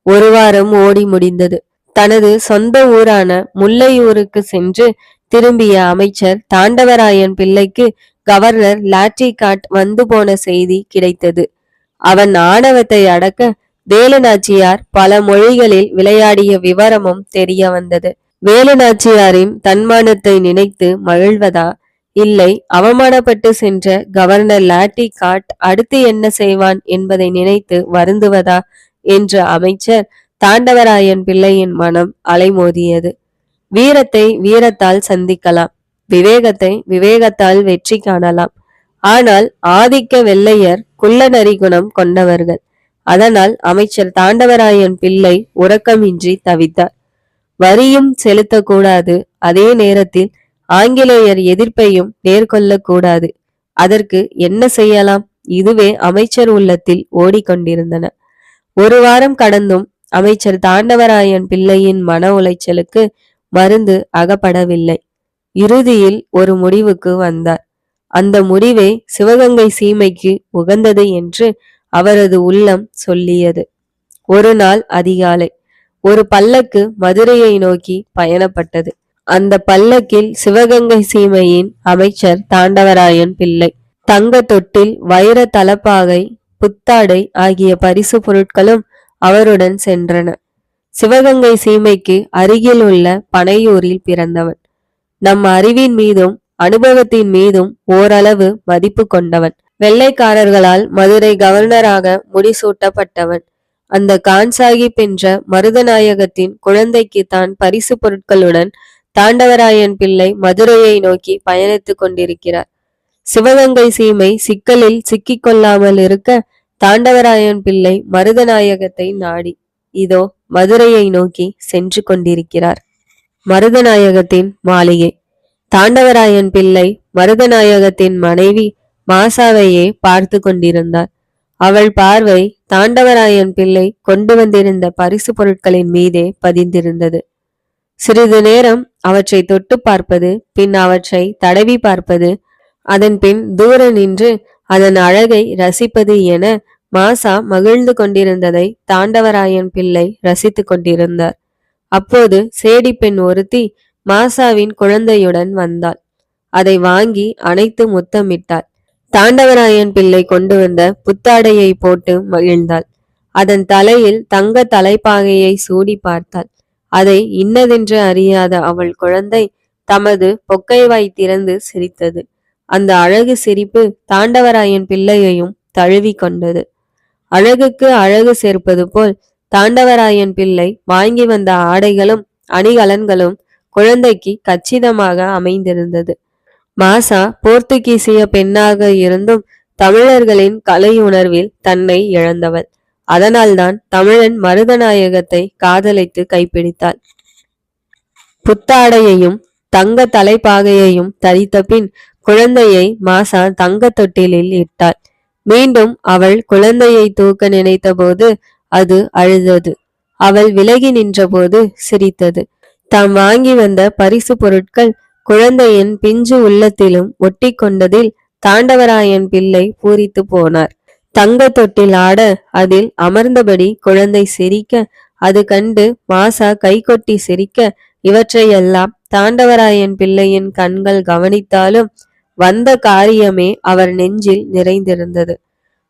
ஒரு வாரம் ஓடி முடிந்தது. தனது சொந்த ஊரான முல்லையூருக்கு சென்று திரும்பிய அமைச்சர் தாண்டவராயன் பிள்ளைக்கு கவர்னர் லாட்ரிகாட் வந்து போன செய்தி கிடைத்தது. அவன் ஆணவத்தை அடக்க வேலுநாச்சியார் பல மொழிகளில் விளையாடிய விவரமும் தெரிய வந்தது. வேலுநாச்சியாரின் தன்மானத்தை நினைத்து மகிழ்வதா, இல்லை அவமானப்பட்டு சென்ற கவர்னர் லாட்ரிகாட் அடுத்து என்ன செய்வான் என்பதை நினைத்து வருந்துவதா என்று அமைச்சர் தாண்டவராயன் பிள்ளையின் மனம் அலைமோதியது. வீரத்தை வீரத்தால் சந்திக்கலாம், விவேகத்தை விவேகத்தால் வெற்றி காணலாம். ஆனால் ஆதிக்க வெள்ளையர் குள்ளநரி குணம் கொண்டவர்கள். அதனால் அமைச்சர் தாண்டவராயன் பிள்ளை உறக்கமின்றி தவித்தார். வரியும் செலுத்தக்கூடாது, அதே நேரத்தில் ஆங்கிலேயர் எதிர்ப்பையும் நேர்கொள்ளக்கூடாது. அதற்கு என்ன செய்யலாம்? இதுவே அமைச்சர் உள்ளத்தில் ஓடிக்கொண்டிருந்தன. ஒரு வாரம் கடந்தும் அமைச்சர் தாண்டவராயன் பிள்ளையின் மன உளைச்சலுக்கு மருந்து அகப்படவில்லை. இறுதியில் ஒரு முடிவுக்கு வந்தார். அந்த முடிவே சிவகங்கை சீமைக்கு உகந்தது என்று அவரது உள்ளம் சொல்லியது. ஒரு நாள் அதிகாலை ஒரு பல்லக்கு மதுரையை நோக்கி பயணப்பட்டது. அந்த பல்லக்கில் சிவகங்கை சீமையின் அமைச்சர் தாண்டவராயன் பிள்ளை. தங்க தொட்டில், வைர தலப்பாகை, புத்தாடை ஆகிய பரிசு பொருட்களும் அவருடன் சென்றன. சிவகங்கை சீமைக்கு அருகில் உள்ள பனையூரில் பிறந்தவன். நம் அறிவின் மீதும் அனுபவத்தின் மீதும் ஓரளவு மதிப்பு கொண்டவன். வெள்ளைக்காரர்களால் மதுரை கவர்னராக முடிசூட்டப்பட்டவன். அந்த கான்சாகிப் என்ற மருதநாயகத்தின் குழந்தைக்கு தான் பரிசு பொருட்களுடன் தாண்டவராயன் பிள்ளை மதுரையை நோக்கி பயணித்துக் கொண்டிருக்கிறார். சிவகங்கை சீமை சிக்கலில் சிக்கிக்கொள்ளாமல் இருக்க தாண்டவராயன் பிள்ளை மருதநாயகத்தை நாடி இதோ மதுரையை நோக்கி சென்று கொண்டிருக்கிறார். மருதநாயகத்தின் மாளிகை. தாண்டவராயன் பிள்ளை மருதநாயகத்தின் மனைவி மாசாவையே பார்த்து கொண்டிருந்தார். அவள் பார்வை தாண்டவராயன் பிள்ளை கொண்டு வந்திருந்த பரிசு பொருட்களின் மீதே பதிந்திருந்தது. சிறிது நேரம் அவற்றை தொட்டு பார்ப்பது, பின் அவற்றை தடவி பார்ப்பது, அதன் பின் தூர நின்று அதன் அழகை ரசிப்பது என மாசா மகிழ்ந்து கொண்டிருந்ததை தாண்டவராயன் பிள்ளை ரசித்து கொண்டிருந்தார். அப்போது சேடி பெண் ஒருத்தி மாசாவின் குழந்தையுடன் வந்தாள். அதை வாங்கி அணைத்து முத்தமிட்டாள். தாண்டவராயன் பிள்ளை கொண்டு வந்த புத்தாடையை போட்டு மகிழ்ந்தாள். அதன் தலையில் தங்க தலைப்பாகையை சூடி பார்த்தாள். அதை இன்னதென்று அறியாத அவள் குழந்தை தமது பொக்கைவாய் திறந்து சிரித்தது. அந்த அழகு சிரிப்பு தாண்டவராயன் பிள்ளையையும் தழுவி கொண்டது. அழகுக்கு அழகு சேர்ப்பது போல் தாண்டவராயன் பிள்ளை வாங்கி வந்த ஆடைகளும் அணிகலன்களும் குழந்தைக்கு கச்சிதமாக அமைந்திருந்தது. மாசா போர்த்துகீசிய பெண்ணாக இருந்தும் தமிழர்களின் கலை உணர்வில் தன்னை இழந்தவள். அதனால்தான் தமிழன் மருதநாயகத்தை காதலித்து கைப்பிடித்தாள். புத்தாடையையும் தங்க தலைப்பாகையையும் தரித்த பின் குழந்தையை மாசா தங்க தொட்டிலில் இட்டாள். மீண்டும் அவள் குழந்தையை தூக்க நினைத்த போது அது அழுதது. அவள் விலகி நின்றபோது சிரித்தது. தாம் வாங்கி வந்த பரிசு பொருட்கள் குழந்தையின் பிஞ்சு உள்ளத்திலும் ஒட்டி கொண்டதில் தாண்டவராயன் பிள்ளை பூரித்து போனார். தங்க தொட்டில் ஆட அதில் அமர்ந்தபடி குழந்தை சிரிக்க, அது கண்டு மாசா கைகொட்டி சிரிக்க, இவற்றையெல்லாம் தாண்டவராயன் பிள்ளையின் கண்கள் கவனித்தாலும் வந்த காரியமே அவர் நெஞ்சில் நிறைந்திருந்தது.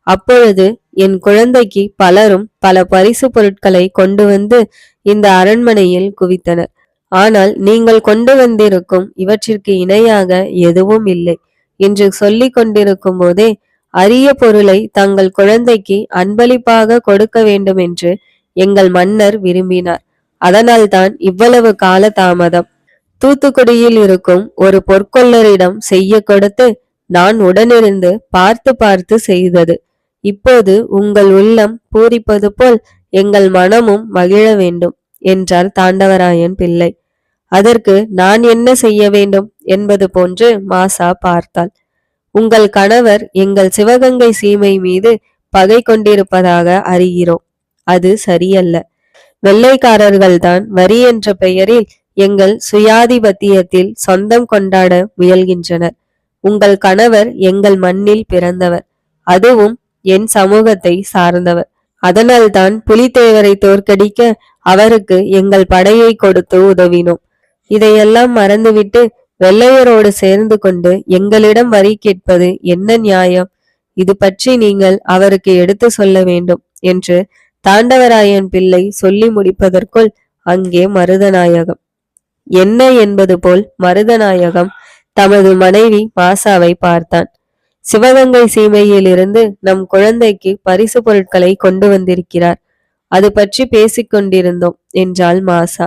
அப்பொழுது என் குழந்தைக்கு பலரும் பல பரிசு பொருட்களை கொண்டு வந்து இந்த அரண்மனையில் குவித்தனர். ஆனால் நீங்கள் கொண்டு வந்திருக்கும் இவற்றிற்கு இணையாக எதுவும் இல்லை என்று சொல்லிக் கொண்டிருக்கும் போதே அரிய பொருளை தங்கள் குழந்தைக்கு அன்பளிப்பாக கொடுக்க வேண்டும் என்று எங்கள் மன்னர் விரும்பினார். அதனால்தான் இவ்வளவு கால தாமதம். தூத்துக்குடியில் இருக்கும் ஒரு பொற்கொல்லரிடம் செய்ய கொடுத்து நான் உடனிருந்து பார்த்து பார்த்து செய்தது. இப்போது உங்கள் உள்ளம் பூரிப்பது போல் எங்கள் மனமும் மகிழ வேண்டும் என்றார் தாண்டவராயன் பிள்ளை. அதற்கு நான் என்ன செய்ய வேண்டும் என்பது போன்று மாசா பார்த்தாள். உங்கள் கணவர் எங்கள் சிவகங்கை சீமை மீது பகை கொண்டிருப்பதாக அறிகிறோம். அது சரியல்ல. வெள்ளைக்காரர்கள்தான் வரி என்ற பெயரில் எங்கள் சுயாதிபத்தியத்தில் சொந்தம் கொண்டாட முயல்கின்றனர். உங்கள் கணவர் எங்கள் மண்ணில் பிறந்தவர், அதுவும் என் சமூகத்தை சார்ந்தவர். அதனால்தான் புலித்தேவரை தோற்கடிக்க அவருக்கு எங்கள் படையை கொடுத்து உதவினோம். இதையெல்லாம் மறந்துவிட்டு வெள்ளையரோடு சேர்ந்து கொண்டு எங்களிடம் வரி கேட்பது என்ன நியாயம்? இது பற்றி நீங்கள் அவருக்கு எடுத்து சொல்ல வேண்டும் என்று தாண்டவராயன் பிள்ளை சொல்லி முடிப்பதற்குள் அங்கே மருதநாயகம். என்ன என்பது போல் மருதநாயகம் தமது மனைவி மாசாவை பார்த்தான். சிவகங்கை சீமையில் இருந்து நம் குழந்தைக்கு பரிசு பொருட்களை கொண்டு வந்திருக்கிறார். அது பற்றி பேசிக் கொண்டிருந்தோம் என்றாள் மாசா.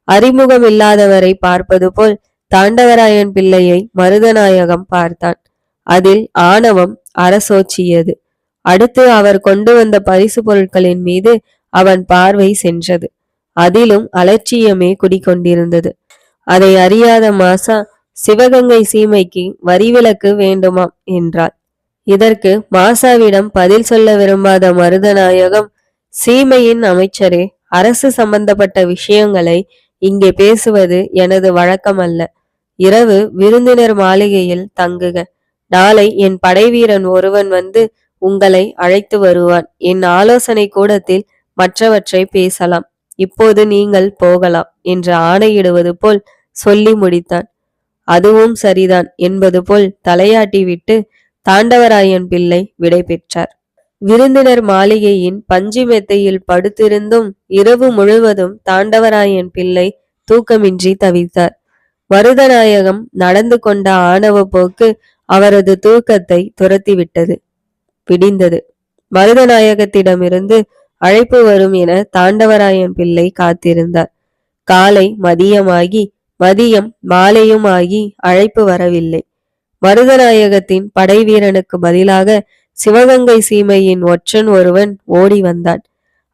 அறிமுகம் இல்லாதவரை பார்ப்பது போல் தாண்டவராயன் பிள்ளையை மருதநாயகம் பார்த்தான். அதில் ஆணவம் அரசோச்சியது. அடுத்து அவர் கொண்டு வந்த பரிசு பொருட்களின் மீது அவன் பார்வை சென்றது. அதிலும் அலட்சியமே குடிக்கொண்டிருந்தது. அதை அறியாத மாசா சிவகங்கை சீமைக்கு வரிவிலக்கு வேண்டுமாம் என்றாள். இதற்கு மாசாவிடம் பதில் சொல்ல விரும்பாத மருதநாயகம், சீமையின் அமைச்சரே, அரசு சம்பந்தப்பட்ட விஷயங்களை இங்கே பேசுவது எனது வழக்கமல்ல. இரவு விருந்தினர் மாளிகையில் தங்குக. நாளை என் படைவீரன் ஒருவன் வந்து உங்களை அழைத்து வருவான். என் ஆலோசனை கூடத்தில் மற்றவற்றை பேசலாம். இப்போது நீங்கள் போகலாம் என்று ஆணையிடுவது போல் சொல்லி முடித்தான். அதுவும் சரிதான் என்பது போல் தலையாட்டி விட்டு தாண்டவராயன் பிள்ளை விடை பெற்றார். விருந்தினர் மாளிகையின் பஞ்சு மெத்தையில் படுத்திருந்தும் இரவு முழுவதும் தாண்டவராயன் பிள்ளை தூக்கமின்றி தவித்தார். மருதநாயகம் நடந்து கொண்ட ஆணவ போக்கு அவரது தூக்கத்தை துரத்திவிட்டது. விடிந்தது. மருதநாயகத்திடமிருந்து அழைப்பு வரும் என தாண்டவராயன் பிள்ளை காத்திருந்தார். காலை மதியமாகி மதியம் மாலையும் ஆகி அழைப்பு வரவில்லை. மருதநாயகத்தின் படை வீரனுக்கு பதிலாக சிவகங்கை சீமையின் ஒற்றன் ஒருவன் ஓடி வந்தான்.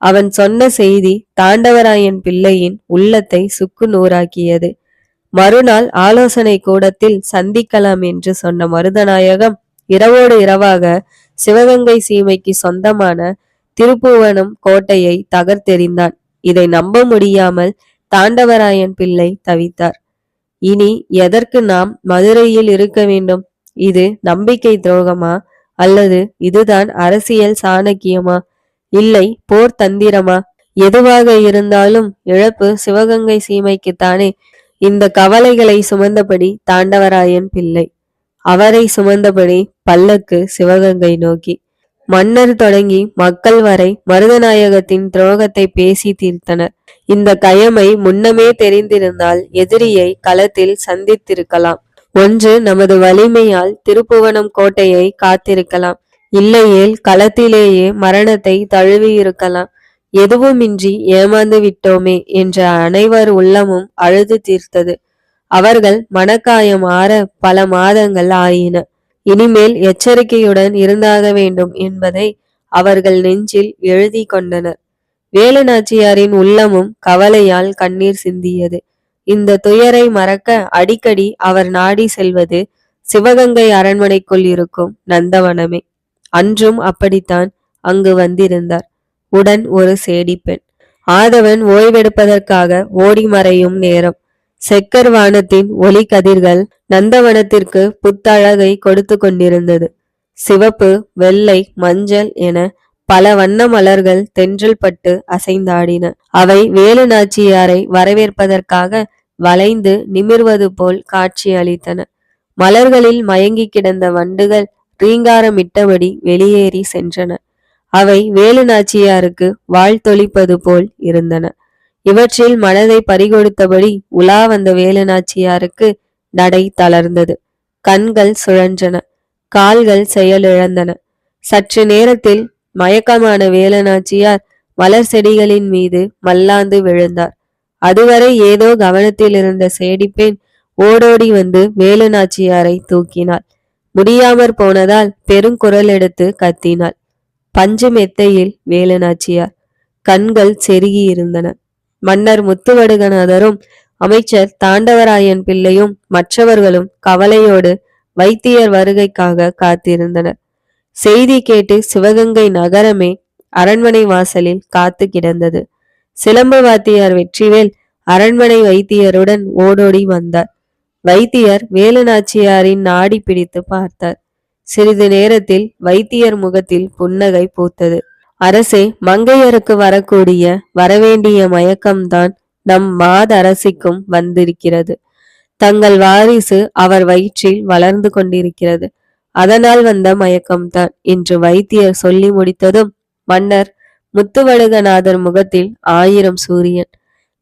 அவன் சொன்ன செய்தி தாண்டவராயன் பிள்ளையின் உள்ளத்தை சுக்கு நூறாக்கியது. மறுநாள் ஆலோசனை கூடத்தில் சந்திக்கலாம் என்று சொன்ன மருதநாயகம் இரவோடு இரவாக சிவகங்கை சீமைக்கு சொந்தமான திருப்புவனம் கோட்டையை தகர்த்தெறிந்தான். இதை நம்ப முடியாமல் தாண்டவராயன் பிள்ளை தவித்தார். இனி எதற்கு நாம் மதுரையில் இருக்க வேண்டும்? இது நம்பிக்கை துரோகமா? அல்லது இதுதான் அரசியல் சாணக்கியமா? இல்லை போர் தந்திரமா? எதுவாக இருந்தாலும் இழப்பு சிவகங்கை சீமைக்குத்தானே. இந்த கவலைகளை சுமந்தபடி தாண்டவராயன் பிள்ளை, அவரை சுமந்தபடி பல்லக்கு சிவகங்கை நோக்கி. மன்னர் தொடங்கி மக்கள் வரை மருதநாயகத்தின் துரோகத்தை பேசி தீர்த்தனர். இந்த கயமை முன்னமே தெரிந்திருந்தால் எதிரியை களத்தில் சந்தித்திருக்கலாம். ஒன்று நமது வலிமையால் திருப்புவனம் கோட்டையை காத்திருக்கலாம், இல்லையேல் களத்திலேயே மரணத்தை தழுவியிருக்கலாம். எதுவுமின்றி ஏமாந்து விட்டோமே என்ற அனைவர் உள்ளமும் அழுது தீர்த்தது. அவர்கள் மனக்காயம் ஆற பல மாதங்கள் ஆயின. இனிமேல் எச்சரிக்கையுடன் இருந்தாக வேண்டும் என்பதை அவர்கள் நெஞ்சில் எழுதி கொண்டனர். வேலுநாச்சியாரின் உள்ளமும் கவலையால் கண்ணீர் சிந்தியது. இந்த துயரை மறக்க அடிக்கடி அவர் நாடி செல்வது சிவகங்கை அரண்மனைக்குள் இருக்கும் நந்தவனமே. அன்றும் அப்படித்தான் அங்கு வந்திருந்தார். உடன் ஒரு சேடிப்பெண். ஆதவன் ஓய்வெடுப்பதற்காக ஓடி மறையும் நேரம். செக்கர் வானத்தின் ஒளி கதிர்கள் நந்தவனத்திற்கு புத்தழகை கொடுத்து கொண்டிருந்தது. சிவப்பு, வெள்ளை, மஞ்சள் என பல வண்ண மலர்கள் தென்றல் பட்டு அசைந்தாடின. அவை வேலு நாச்சியாரை வரவேற்பதற்காக வளைந்து நிமிர்வது போல் காட்சி அளித்தன. மலர்களில் மயங்கி கிடந்த வண்டுகள் ரீங்காரமிட்டபடி வெளியேறி சென்றன. அவை வேலு நாச்சியாருக்கு வாழ்த்தொழிப்பது போல் இருந்தன. இவற்றில் மனதை பறிகொடுத்தபடி உலா வந்த வேலு நாச்சியாருக்கு நடை தளர்ந்தது. கண்கள் சுழன்றன, கால்கள் செயலிழந்தன. சற்று நேரத்தில் மயக்கமான வேலு நாச்சியார் மலர் செடிகளின் மீது மல்லாந்து விழுந்தார். அதுவரை ஏதோ கவனத்தில் இருந்த சேடிப்பெண் ஓடோடி வந்து வேலு நாச்சியாரை தூக்கினாள். முடியாமற் போனதால் பெருங்குரல் எடுத்து கத்தினாள். பஞ்சு மெத்தையில் வேலு நாச்சியார். கண்கள் செருகி இருந்தன. மன்னர் முத்துவடுகநாதரும் அமைச்சர் தாண்டவராயன் பிள்ளையும் மற்றவர்களும் கவலையோடு வைத்தியர் வருகைக்காக காத்திருந்தனர். செய்தி கேட்டு சிவகங்கை நகரமே அரண்மனை வாசலில் காத்து கிடந்தது. சிலம்பு வாத்தியார் வெற்றிவேல் அரண்மனை வைத்தியருடன் ஓடோடி வந்தார். வைத்தியர் வேலு நாச்சியாரின் நாடி பிடித்து பார்த்தார். சிறிது நேரத்தில் வைத்தியர் முகத்தில் புன்னகை பூத்தது. அரசே, மங்கையருக்கு வரக்கூடிய வரவேண்டிய மயக்கம்தான் நம் மாதரசிக்கும் வந்திருக்கிறது. தங்கள் வாரிசு அவர் வயிற்றில் வளர்ந்து கொண்டிருக்கிறது. அதனால் வந்த மயக்கம்தான் என்று வைத்தியர் சொல்லி முடித்ததும் மன்னர் முத்துவடுகநாதர் முகத்தில் 1000 சூரியன்.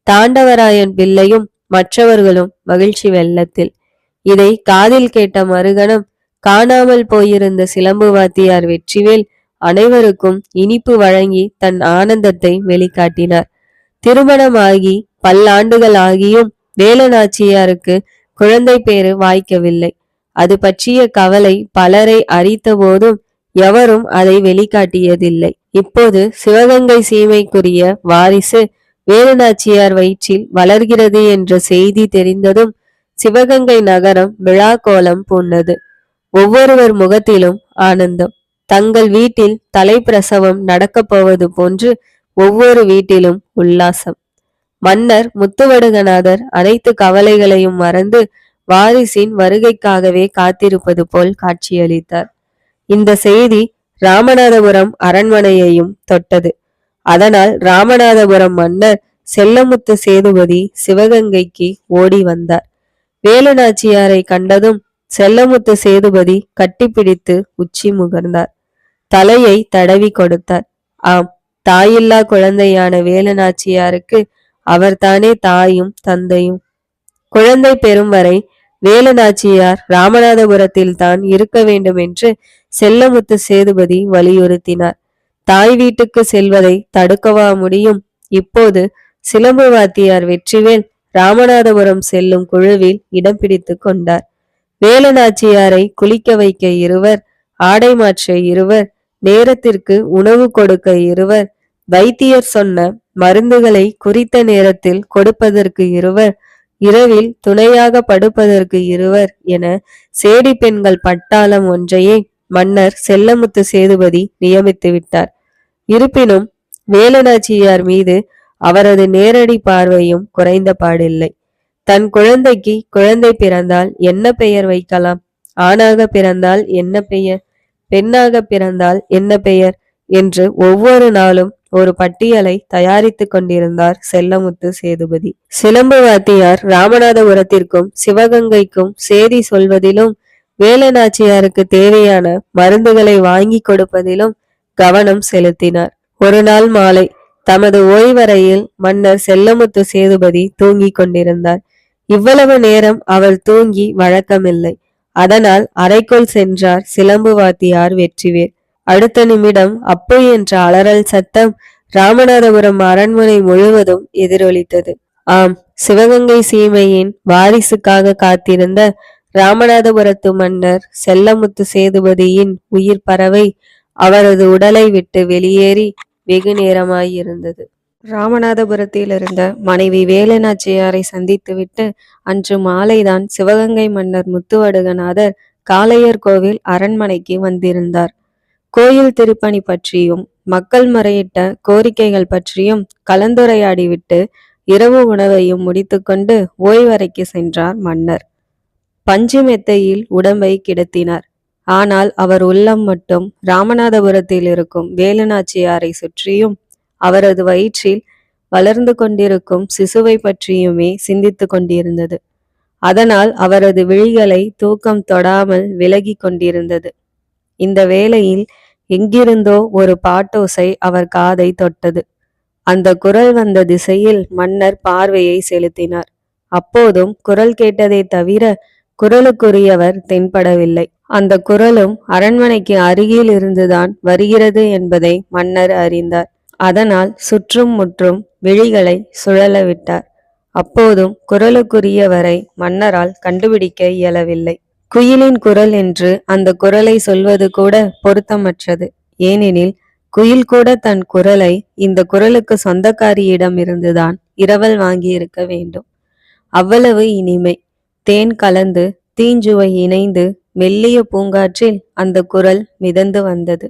தாண்டவராயன் பிள்ளையும் மற்றவர்களும் மகிழ்ச்சி வெள்ளத்தில். இதை காதில் கேட்ட மறுகணம் காணாமல் போயிருந்த சிலம்பு வாத்தியார் வெற்றிவேல் அனைவருக்கும் இனிப்பு வழங்கி தன் ஆனந்தத்தை வெளிக்காட்டினார். திருமணமாகி பல்லாண்டுகள் ஆகியும் வேலு நாச்சியாருக்கு குழந்தை பேறு வாய்க்கவில்லை. அது பற்றிய கவலை பலரை அரித்த போதும் எவரும் அதை வெளிக்காட்டியதில்லை. இப்போது சிவகங்கை சீமைக்குரிய வாரிசு வேலு நாச்சியார் வயிற்றில் வளர்கிறது என்ற செய்தி தெரிந்ததும் சிவகங்கை நகரம் விழா கோலம் பூண்டது. ஒவ்வொருவர் முகத்திலும் ஆனந்தம். தங்கள் வீட்டில் தலைப்பிரசவம் நடக்கப் போவது போன்று ஒவ்வொரு வீட்டிலும் உல்லாசம். மன்னர் முத்துவடுகநாதர் அனைத்து கவலைகளையும் மறந்து வாரிசின் வருகைக்காகவே காத்திருப்பது போல் காட்சியளித்தார். இந்த செய்தி ராமநாதபுரம் அரண்மனையையும் தொட்டது. அதனால் ராமநாதபுரம் மன்னர் செல்லமுத்து சேதுபதி சிவகங்கைக்கு ஓடி வந்தார். வேலு நாச்சியாரை கண்டதும் செல்லமுத்து சேதுபதி கட்டிப்பிடித்து உச்சி முகர்ந்தார். தலையை தடவி கொடுத்தார். ஆம், தாயில்லா குழந்தையான வேலு நாச்சியாருக்கு அவர்தானே தாயும் தந்தையும். குழந்தை பெறும் வரை வேலு நாச்சியார் ராமநாதபுரத்தில் தான் இருக்க வேண்டும் என்று செல்லமுத்து சேதுபதி வலியுறுத்தினார். தாய் வீட்டுக்கு செல்வதை தடுக்கவா முடியும்? இப்போது சிலம்பு வாத்தியார் வெற்றிவேல் ராமநாதபுரம் செல்லும் குழுவில் இடம் பிடித்து கொண்டார். வேலு நாச்சியாரை குளிக்க வைக்க இருவர், ஆடை மாற்ற இருவர், நேரத்திற்கு உணவு கொடுக்க இருவர், வைத்தியர் சொன்ன மருந்துகளை குறித்த நேரத்தில் கொடுப்பதற்கு இருவர், இரவில் துணையாக படுப்பதற்கு இருவர் என சேடி பெண்கள் பட்டாளம் ஒன்றையே மன்னர் செல்லமுத்து சேதுபதி நியமித்து விட்டார். இருப்பினும் வேலு நாச்சியார் மீது அவரது நேரடி பார்வையும் குறைந்த பாடில்லை. தன் குழந்தைக்கு குழந்தை பிறந்தால் என்ன பெயர் வைக்கலாம்? ஆணாக பிறந்தால் என்ன பெயர்? பெண்ணாக பிறந்தால் என்ன பெயர் என்று ஒவ்வொரு நாளும் ஒரு பட்டியலை தயாரித்து கொண்டிருந்தார் செல்லமுத்து சேதுபதி. சிலம்பு வாத்தியார் ராமநாதபுரத்திற்கும் சிவகங்கைக்கும் செய்தி சொல்வதிலும் வேலு நாச்சியாருக்கு தேவையான மருந்துகளை வாங்கி கொடுப்பதிலும் கவனம் செலுத்தினார். ஒரு நாள் மாலை தமது ஓய்வறையில் மன்னர் செல்லமுத்து சேதுபதி தூங்கிக் கொண்டிருந்தார். இவ்வளவு நேரம் அவர் தூங்கி வழக்கமில்லை. அதனால் அறைக்குள் சென்றார் சிலம்பு வாத்தியார் வெற்றிவேல். அடுத்த நிமிடம் அப்பு என்ற அலறல் சத்தம் ராமநாதபுரம் அரண்மனை முழுவதும் எதிரொலித்தது. ஆம், சிவகங்கை சீமையின் வாரிசுக்காக காத்திருந்த ராமநாதபுரத்து மன்னர் செல்லமுத்து சேதுபதியின் உயிர் பறவை அவரது உடலை விட்டு வெளியேறி வெகு நேரமாயிருந்தது. ராமநாதபுரத்தில் இருந்த மனைவி வேலு நாச்சியாரை சந்தித்துவிட்டு அன்று மாலைதான் சிவகங்கை மன்னர் முத்துவடுகநாதர் காளையர் கோவில் அரண்மனைக்கு வந்திருந்தார். கோயில் திருப்பணி பற்றியும் மக்கள் முறையிட்ட கோரிக்கைகள் பற்றியும் கலந்துரையாடிவிட்டு இரவு உணவையும் முடித்துக்கொண்டு ஓய்வறைக்கு சென்றார் மன்னர். பஞ்சு மெத்தையில் உடம்பை கிடத்தினார். ஆனால் அவர் உள்ளம் மட்டும் ராமநாதபுரத்தில் இருக்கும் வேலு நாச்சியாரை சுற்றியும் அவரது வயிற்றில் வளர்ந்து கொண்டிருக்கும் சிசுவை பற்றியுமே சிந்தித்து கொண்டிருந்தது. அதனால் அவரது விழிகளை தூக்கம் தொடாமல் விலகி கொண்டிருந்தது. இந்த வேளையில் எங்கிருந்தோ ஒரு பாட்டோசை அவர் காதை தொட்டது. அந்த குரல் வந்த திசையில் மன்னர் பார்வையை செலுத்தினார். அப்போதும் குரல் கேட்டதை தவிர குரலுக்குரியவர் தென்படவில்லை. அந்த குரலும் அரண்மனைக்கு அருகில் இருந்துதான் வருகிறது என்பதை மன்னர் அறிந்தார். அதனால் சுற்றும் முற்றும் விழிகளை சுழல விட்டார். அப்போதும் குரலுக்குரியவரை மன்னரால் கண்டுபிடிக்க இயலவில்லை. குயிலின் குரல் என்று அந்த குரலை சொல்வது கூட பொருத்தமற்றது. ஏனெனில் குயில் கூட தன் குரலை இந்த குரலுக்கு சொந்தக்காரியிடம் இருந்துதான் இரவல் வாங்கியிருக்க வேண்டும். அவ்வளவு இனிமை. தேன் கலந்து தீஞ்சுவை இணைந்து மெல்லிய பூங்காற்றில் அந்த குரல் மிதந்து வந்தது.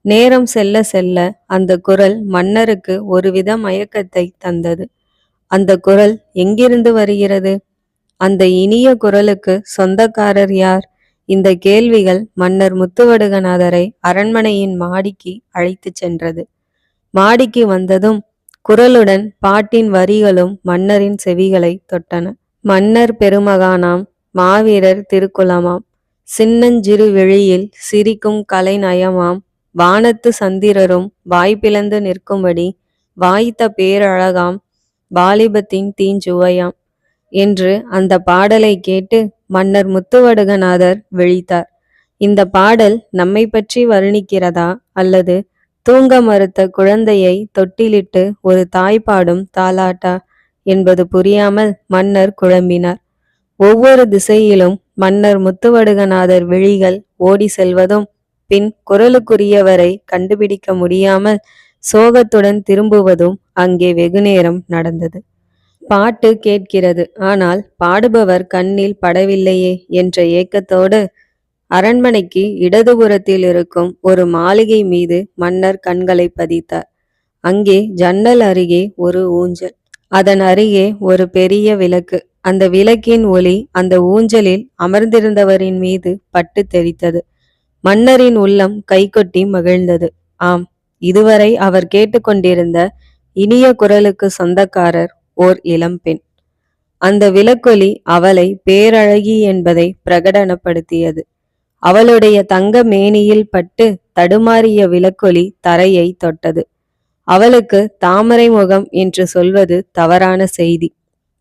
நேரம் செல்ல செல்ல அந்த குரல் மன்னருக்கு ஒருவித மயக்கத்தை தந்தது. அந்த குரல் எங்கிருந்து வருகிறது? அந்த இனிய குரலுக்கு சொந்தக்காரர் யார்? இந்த கேள்விகள் மன்னர் முத்துவடுகநாதரை அரண்மனையின் மாடிக்கு அழைத்துச் சென்றது. மாடிக்கு வந்ததும் குரலுடன் பாட்டின் வரிகளும் மன்னரின் செவிகளை தொட்டன. மன்னர் பெருமகானாம், மாவீரர் திருக்குலமாம், சின்னஞ்சிறு வெளியில் சிரிக்கும் கலைநயமாம், வானத்து சந்திரரும் வாய்ப்பிளந்து நிற்கும்படி வாய்த்த பேரழகாம், வாலிபத்தின் தீஞ்சுவையாம் என்று அந்த பாடலை கேட்டு மன்னர் முத்துவடுகநாதர் விழித்தார். இந்த பாடல் நம்மை பற்றி வர்ணிக்கிறதா அல்லது தூங்க மறுத்த குழந்தையை தொட்டிலிட்டு ஒரு தாய் பாடும் தாலாட்டா என்பது புரியாமல் மன்னர் குழம்பினார். ஒவ்வொரு திசையிலும் மன்னர் முத்துவடுகநாதர் விழிகள் ஓடி செல்வதும் பின் குரலுக்குரியவரை கண்டுபிடிக்க முடியாமல் சோகத்துடன் திரும்புவதும் அங்கே வெகுநேரம் நடந்தது. பாட்டு கேட்கிறது, ஆனால் பாடுபவர் கண்ணில் படவில்லையே என்ற ஏக்கத்தோடு அரண்மனைக்கு இடதுபுறத்தில் இருக்கும் ஒரு மாளிகை மீது மன்னர் கண்களை பதித்தார். அங்கே ஜன்னல் அருகே ஒரு ஊஞ்சல், அதன் அருகே ஒரு பெரிய விளக்கு. அந்த விளக்கின் ஒளி அந்த ஊஞ்சலில் அமர்ந்திருந்தவரின் மீது பட்டு தெரித்தது. மன்னரின் உள்ளம் கைகொட்டி மகிழ்ந்தது. ஆம், இதுவரை அவர் கேட்டுக்கொண்டிருந்த இனிய குரலுக்கு சொந்தக்காரர் ஓர் இளம்பெண். அந்த விளக்கொலி அவளை பேரழகி என்பதை பிரகடனப்படுத்தியது. அவளுடைய தங்க மேனியில் பட்டு தடுமாறிய விளக்கொலி தரையை தொட்டது. அவளுக்கு தாமரை முகம் என்று சொல்வது தவறான செய்தி.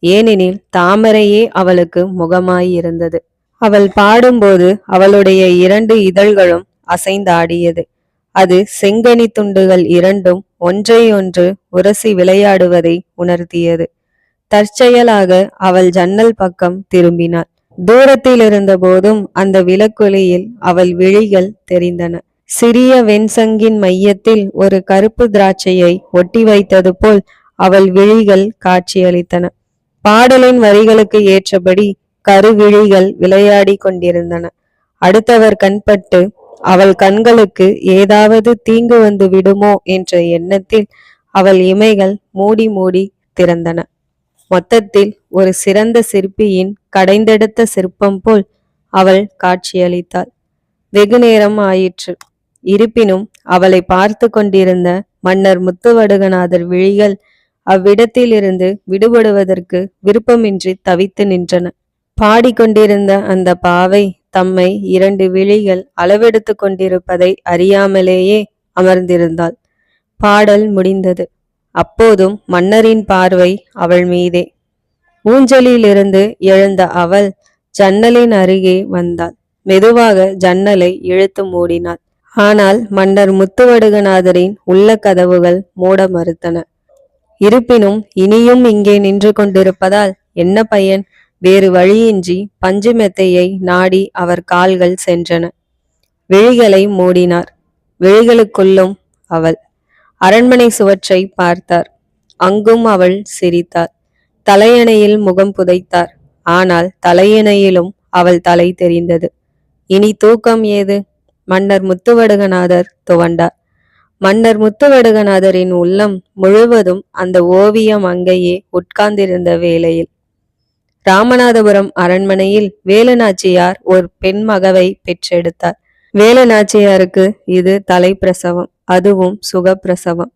ஏனெனில் தாமரையே அவளுக்கு முகமாயிருந்தது. அவள் பாடும்போது அவளுடைய 2 இதழ்களும் அசைந்தாடியது. அது செங்கனி துண்டுகள் இரண்டும் ஒன்றையொன்று உரசி விளையாடுவதை உணர்த்தியது. தற்செயலாக அவள் ஜன்னல் பக்கம் திரும்பினாள். தூரத்தில் இருந்த போதும் அந்த விளக்கொலியில் அவள் விழிகள் தெரிந்தன. சிறிய வெண்சங்கின் மையத்தில் ஒரு கருப்பு திராட்சையை ஒட்டி வைத்தது போல் அவள் விழிகள் காட்சியளித்தன. பாடலின் வரிகளுக்கு ஏற்றபடி கருவிழிகள் விளையாடி கொண்டிருந்தன. அடுத்தவர் கண்பட்டு அவள் கண்களுக்கு ஏதாவது தீங்கு வந்து விடுமோ என்ற எண்ணத்தில் அவள் இமைகள் மூடி மூடி திறந்தன. மொத்தத்தில் ஒரு சிறந்த சிற்பியின் கடைந்தெடுத்த சிற்பம் போல் அவள் காட்சியளித்தாள். வெகு நேரம் ஆயிற்று. இருப்பினும் அவளை பார்த்து கொண்டிருந்த மன்னர் முத்துவடுகநாதர் விழிகள் அவ்விடத்திலிருந்து விடுபடுவதற்கு விருப்பமின்றி தவித்து நின்றன. பாடிக்கொண்டிருந்த அந்த பாவை தம்மை 2 விழிகள் அளவெடுத்து கொண்டிருப்பதை அறியாமலேயே அமர்ந்திருந்தாள். பாடல் முடிந்தது. அப்போதும் மன்னரின் பார்வை அவள் மீதே. ஊஞ்சலிலிருந்து எழுந்த அவள் ஜன்னலின் அருகே வந்தாள். மெதுவாக ஜன்னலை இழுத்து மூடினாள். ஆனால் மன்னர் முத்துவடுகநாதரின் உள்ள கதவுகள் மூட மறுத்தன. இருப்பினும் இனியும் இங்கே நின்று கொண்டிருப்பதால் என்ன பயன்? வேறு வழியின்றி பஞ்சு மெத்தையை நாடி அவர் கால்கள் சென்றன. விழிகளை மூடினார். விழிகளுக்குள்ளும் அவள். அரண்மனை சுவற்றை பார்த்தார். அங்கும் அவள் சிரித்தாள். தலையணையில் முகம் புதைத்தார். ஆனால் தலையணையிலும் அவள் தலை தெரிந்தது. இனி தூக்கம் ஏது? மன்னர் முத்துவடுகநாதர் துவண்டார். மன்னர் முத்துவடுகநாதரின் உள்ளம் முழுவதும் அந்த ஓவியம் அங்கேயே உட்கார்ந்திருந்த வேளையில். ராமநாதபுரம் அரண்மனையில் வேலுநாச்சியார் ஒரு பெண் மகவை பெற்றெடுத்தார். வேலுநாச்சியாருக்கு இது தலைப்பிரசவம், அதுவும் சுகப்பிரசவம்.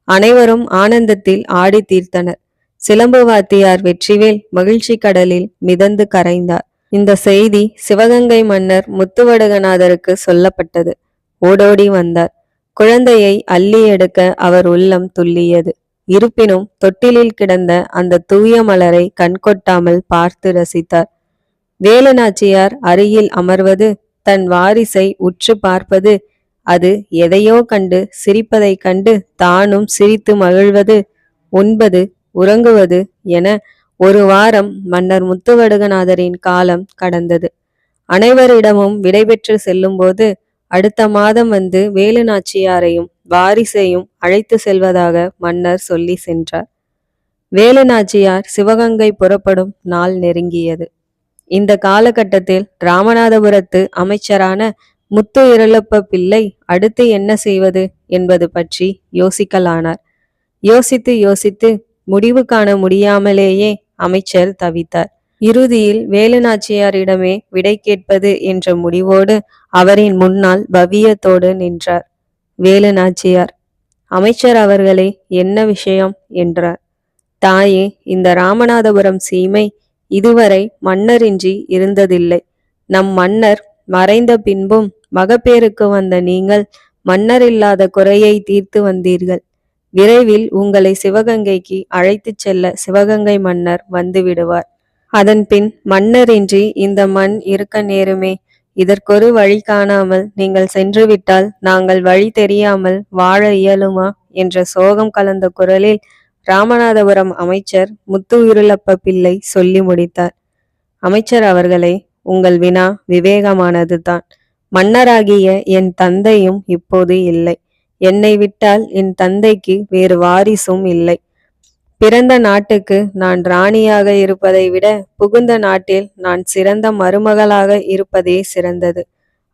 அனைவரும் ஆனந்தத்தில் ஆடி தீர்த்தனர். சிலம்பு வாத்தியார் வெற்றிவேல் மகிழ்ச்சி கடலில் மிதந்து கரைந்தார். இந்த செய்தி சிவகங்கை மன்னர் முத்துவடுகநாதருக்கு சொல்லப்பட்டது. ஓடோடி வந்தார். குழந்தையை அள்ளி எடுக்க அவர் உள்ளம் துள்ளியது. இருப்பினும் தொட்டிலில் கிடந்த அந்த தூய மலரை கண்கொட்டாமல் பார்த்து ரசித்தார். வேலுநாச்சியார் அருகில் அமர்வது, தன் வாரிசை உற்று பார்ப்பது, அது எதையோ கண்டு சிரிப்பதைக் கண்டு தானும் சிரித்து மகிழ்வது, உண்பது, உறங்குவது என ஒரு வாரம் மன்னர் முத்துவடுகநாதரின் காலம் கடந்தது. அனைவரிடமும் விடைபெற்று செல்லும்போது, அடுத்த மாதம் வந்து வேலு நாச்சியாரையும் வாரிசையும் அழைத்து செல்வதாக மன்னர் சொல்லி சென்றார். வேலு நாச்சியார் சிவகங்கை புறப்படும் நாள் நெருங்கியது. இந்த காலகட்டத்தில் ராமநாதபுரத்து அமைச்சரான முத்து இருளப்ப பிள்ளை அடுத்து என்ன செய்வது என்பது பற்றி யோசிக்கலானார். யோசித்து யோசித்து முடிவு காண முடியாமலேயே அமைச்சர் தவித்தார். இறுதியில் வேலு நாச்சியாரிடமே விடை கேட்பது என்ற முடிவோடு அவரின் முன்னால் பவியத்தோடு நின்றார். வேலு நாச்சியார், அமைச்சர் அவர்களே, என்ன விஷயம் என்றார். தாயே, இந்த ராமநாதபுரம் சீமை இதுவரை மன்னரின்றி இருந்ததில்லை. நம் மன்னர் மறைந்த பின்பும் மகப்பேருக்கு வந்த நீங்கள் மன்னர் இல்லாத குறையை தீர்த்து வந்தீர்கள். விரைவில் உங்களை சிவகங்கைக்கு அழைத்துச் செல்ல சிவகங்கை மன்னர் வந்து விடுவார். அதன் பின் மன்னரின்றி இந்த மண் இருக்க நேருமே. இதற்கொரு வழி காணாமல் நீங்கள் சென்றுவிட்டால் நாங்கள் வழி தெரியாமல் வாழ இயலுமா என்ற சோகம் கலந்த குரலில் ராமநாதபுரம் அமைச்சர் முத்து இருளப்ப பிள்ளை சொல்லி முடித்தார். அமைச்சர் அவர்களே, உங்கள் வினா விவேகமானது தான். மன்னராகிய என் தந்தையும் இப்போது இல்லை. என்னை விட்டால் என் தந்தைக்கு வேறு வாரிசும் இல்லை. பிறந்த நாட்டுக்கு நான் ராணியாக இருப்பதை விட புகுந்த நாட்டில் நான் சிறந்த மருமகளாக இருப்பதே சிறந்தது.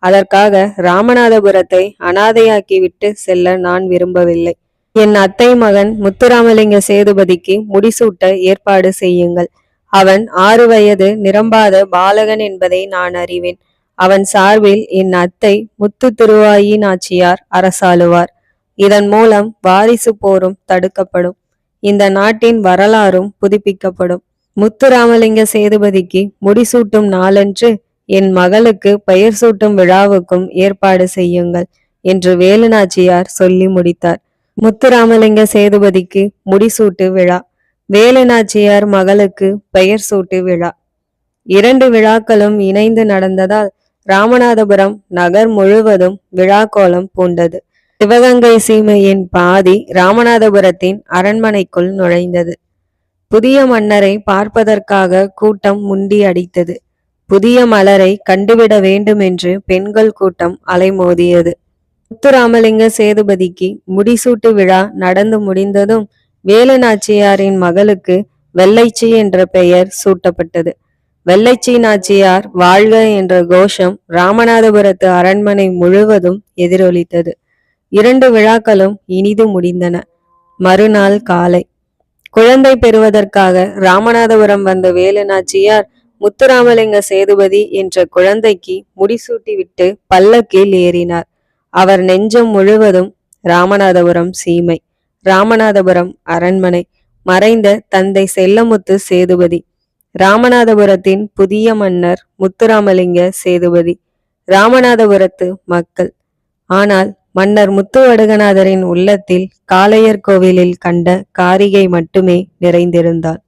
அதற்காக ராமநாதபுரத்தை அனாதையாக்கிவிட்டு செல்ல நான் விரும்பவில்லை. என் அத்தை மகன் முத்துராமலிங்க சேதுபதிக்கு முடிசூட்ட ஏற்பாடு செய்யுங்கள். அவன் 6 வயது நிரம்பாத பாலகன் என்பதை நான் அறிவேன். அவன் சார்பில் என் அத்தை முத்து திருவாயி நாச்சியார் அரசாளுவார். இதன் மூலம் வாரிசு போரும் தடுக்கப்படும். இந்த நாட்டின் வரலாறும் புதுப்பிக்கப்படும். முத்துராமலிங்க சேதுபதிக்கு முடிசூட்டும் நாளன்று என் மகளுக்கு பெயர் சூட்டும் விழாவுக்கும் ஏற்பாடு செய்யுங்கள் என்று வேலு நாச்சியார் சொல்லி முடித்தார். முத்துராமலிங்க சேதுபதிக்கு முடிசூட்டு விழா, வேலு நாச்சியார் மகளுக்கு பெயர் சூட்டு விழா. 2 விழாக்களும் இணைந்து நடந்ததால் ராமநாதபுரம் நகர் முழுவதும் விழாக்கோலம் பூண்டது. சிவகங்கை சீமையின் பாதி ராமநாதபுரத்தின் அரண்மனைக்குள் நுழைந்தது. புதிய மன்னரை பார்ப்பதற்காக கூட்டம் முண்டி அடித்தது. புதிய மலரை கண்டுவிட வேண்டுமென்று பெண்கள் கூட்டம் அலைமோதியது. முத்துராமலிங்க சேதுபதிக்கு முடிசூட்டு விழா நடந்து முடிந்ததும் வேலு நாச்சியாரின் மகளுக்கு வெள்ளைச்சி என்ற பெயர் சூட்டப்பட்டது. வெள்ளைச்சி நாச்சியார் வாழ்க என்ற கோஷம் ராமநாதபுரத்து அரண்மனை முழுவதும் எதிரொலித்தது. 2 விழாக்களும் இனிது முடிந்தன. மறுநாள் காலை குழந்தை பெறுவதற்காக ராமநாதபுரம் வந்த வேலு நாச்சியார் முத்துராமலிங்க சேதுபதி என்ற குழந்தைக்கு முடிசூட்டிவிட்டு பல்லக்கில் ஏறினார். அவர் நெஞ்சம் முழுவதும் ராமநாதபுரம் சீமை, ராமநாதபுரம் அரண்மனை, மறைந்த தந்தை செல்லமுத்து சேதுபதி, ராமநாதபுரத்தின் புதிய மன்னர் முத்துராமலிங்க சேதுபதி, ராமநாதபுரத்து மக்கள். ஆனால் மன்னர் முத்துவடுகநாதரின் உள்ளத்தில் காளையர் கோவிலில் கண்ட காரிகை மட்டுமே நிறைந்திருந்தாள்.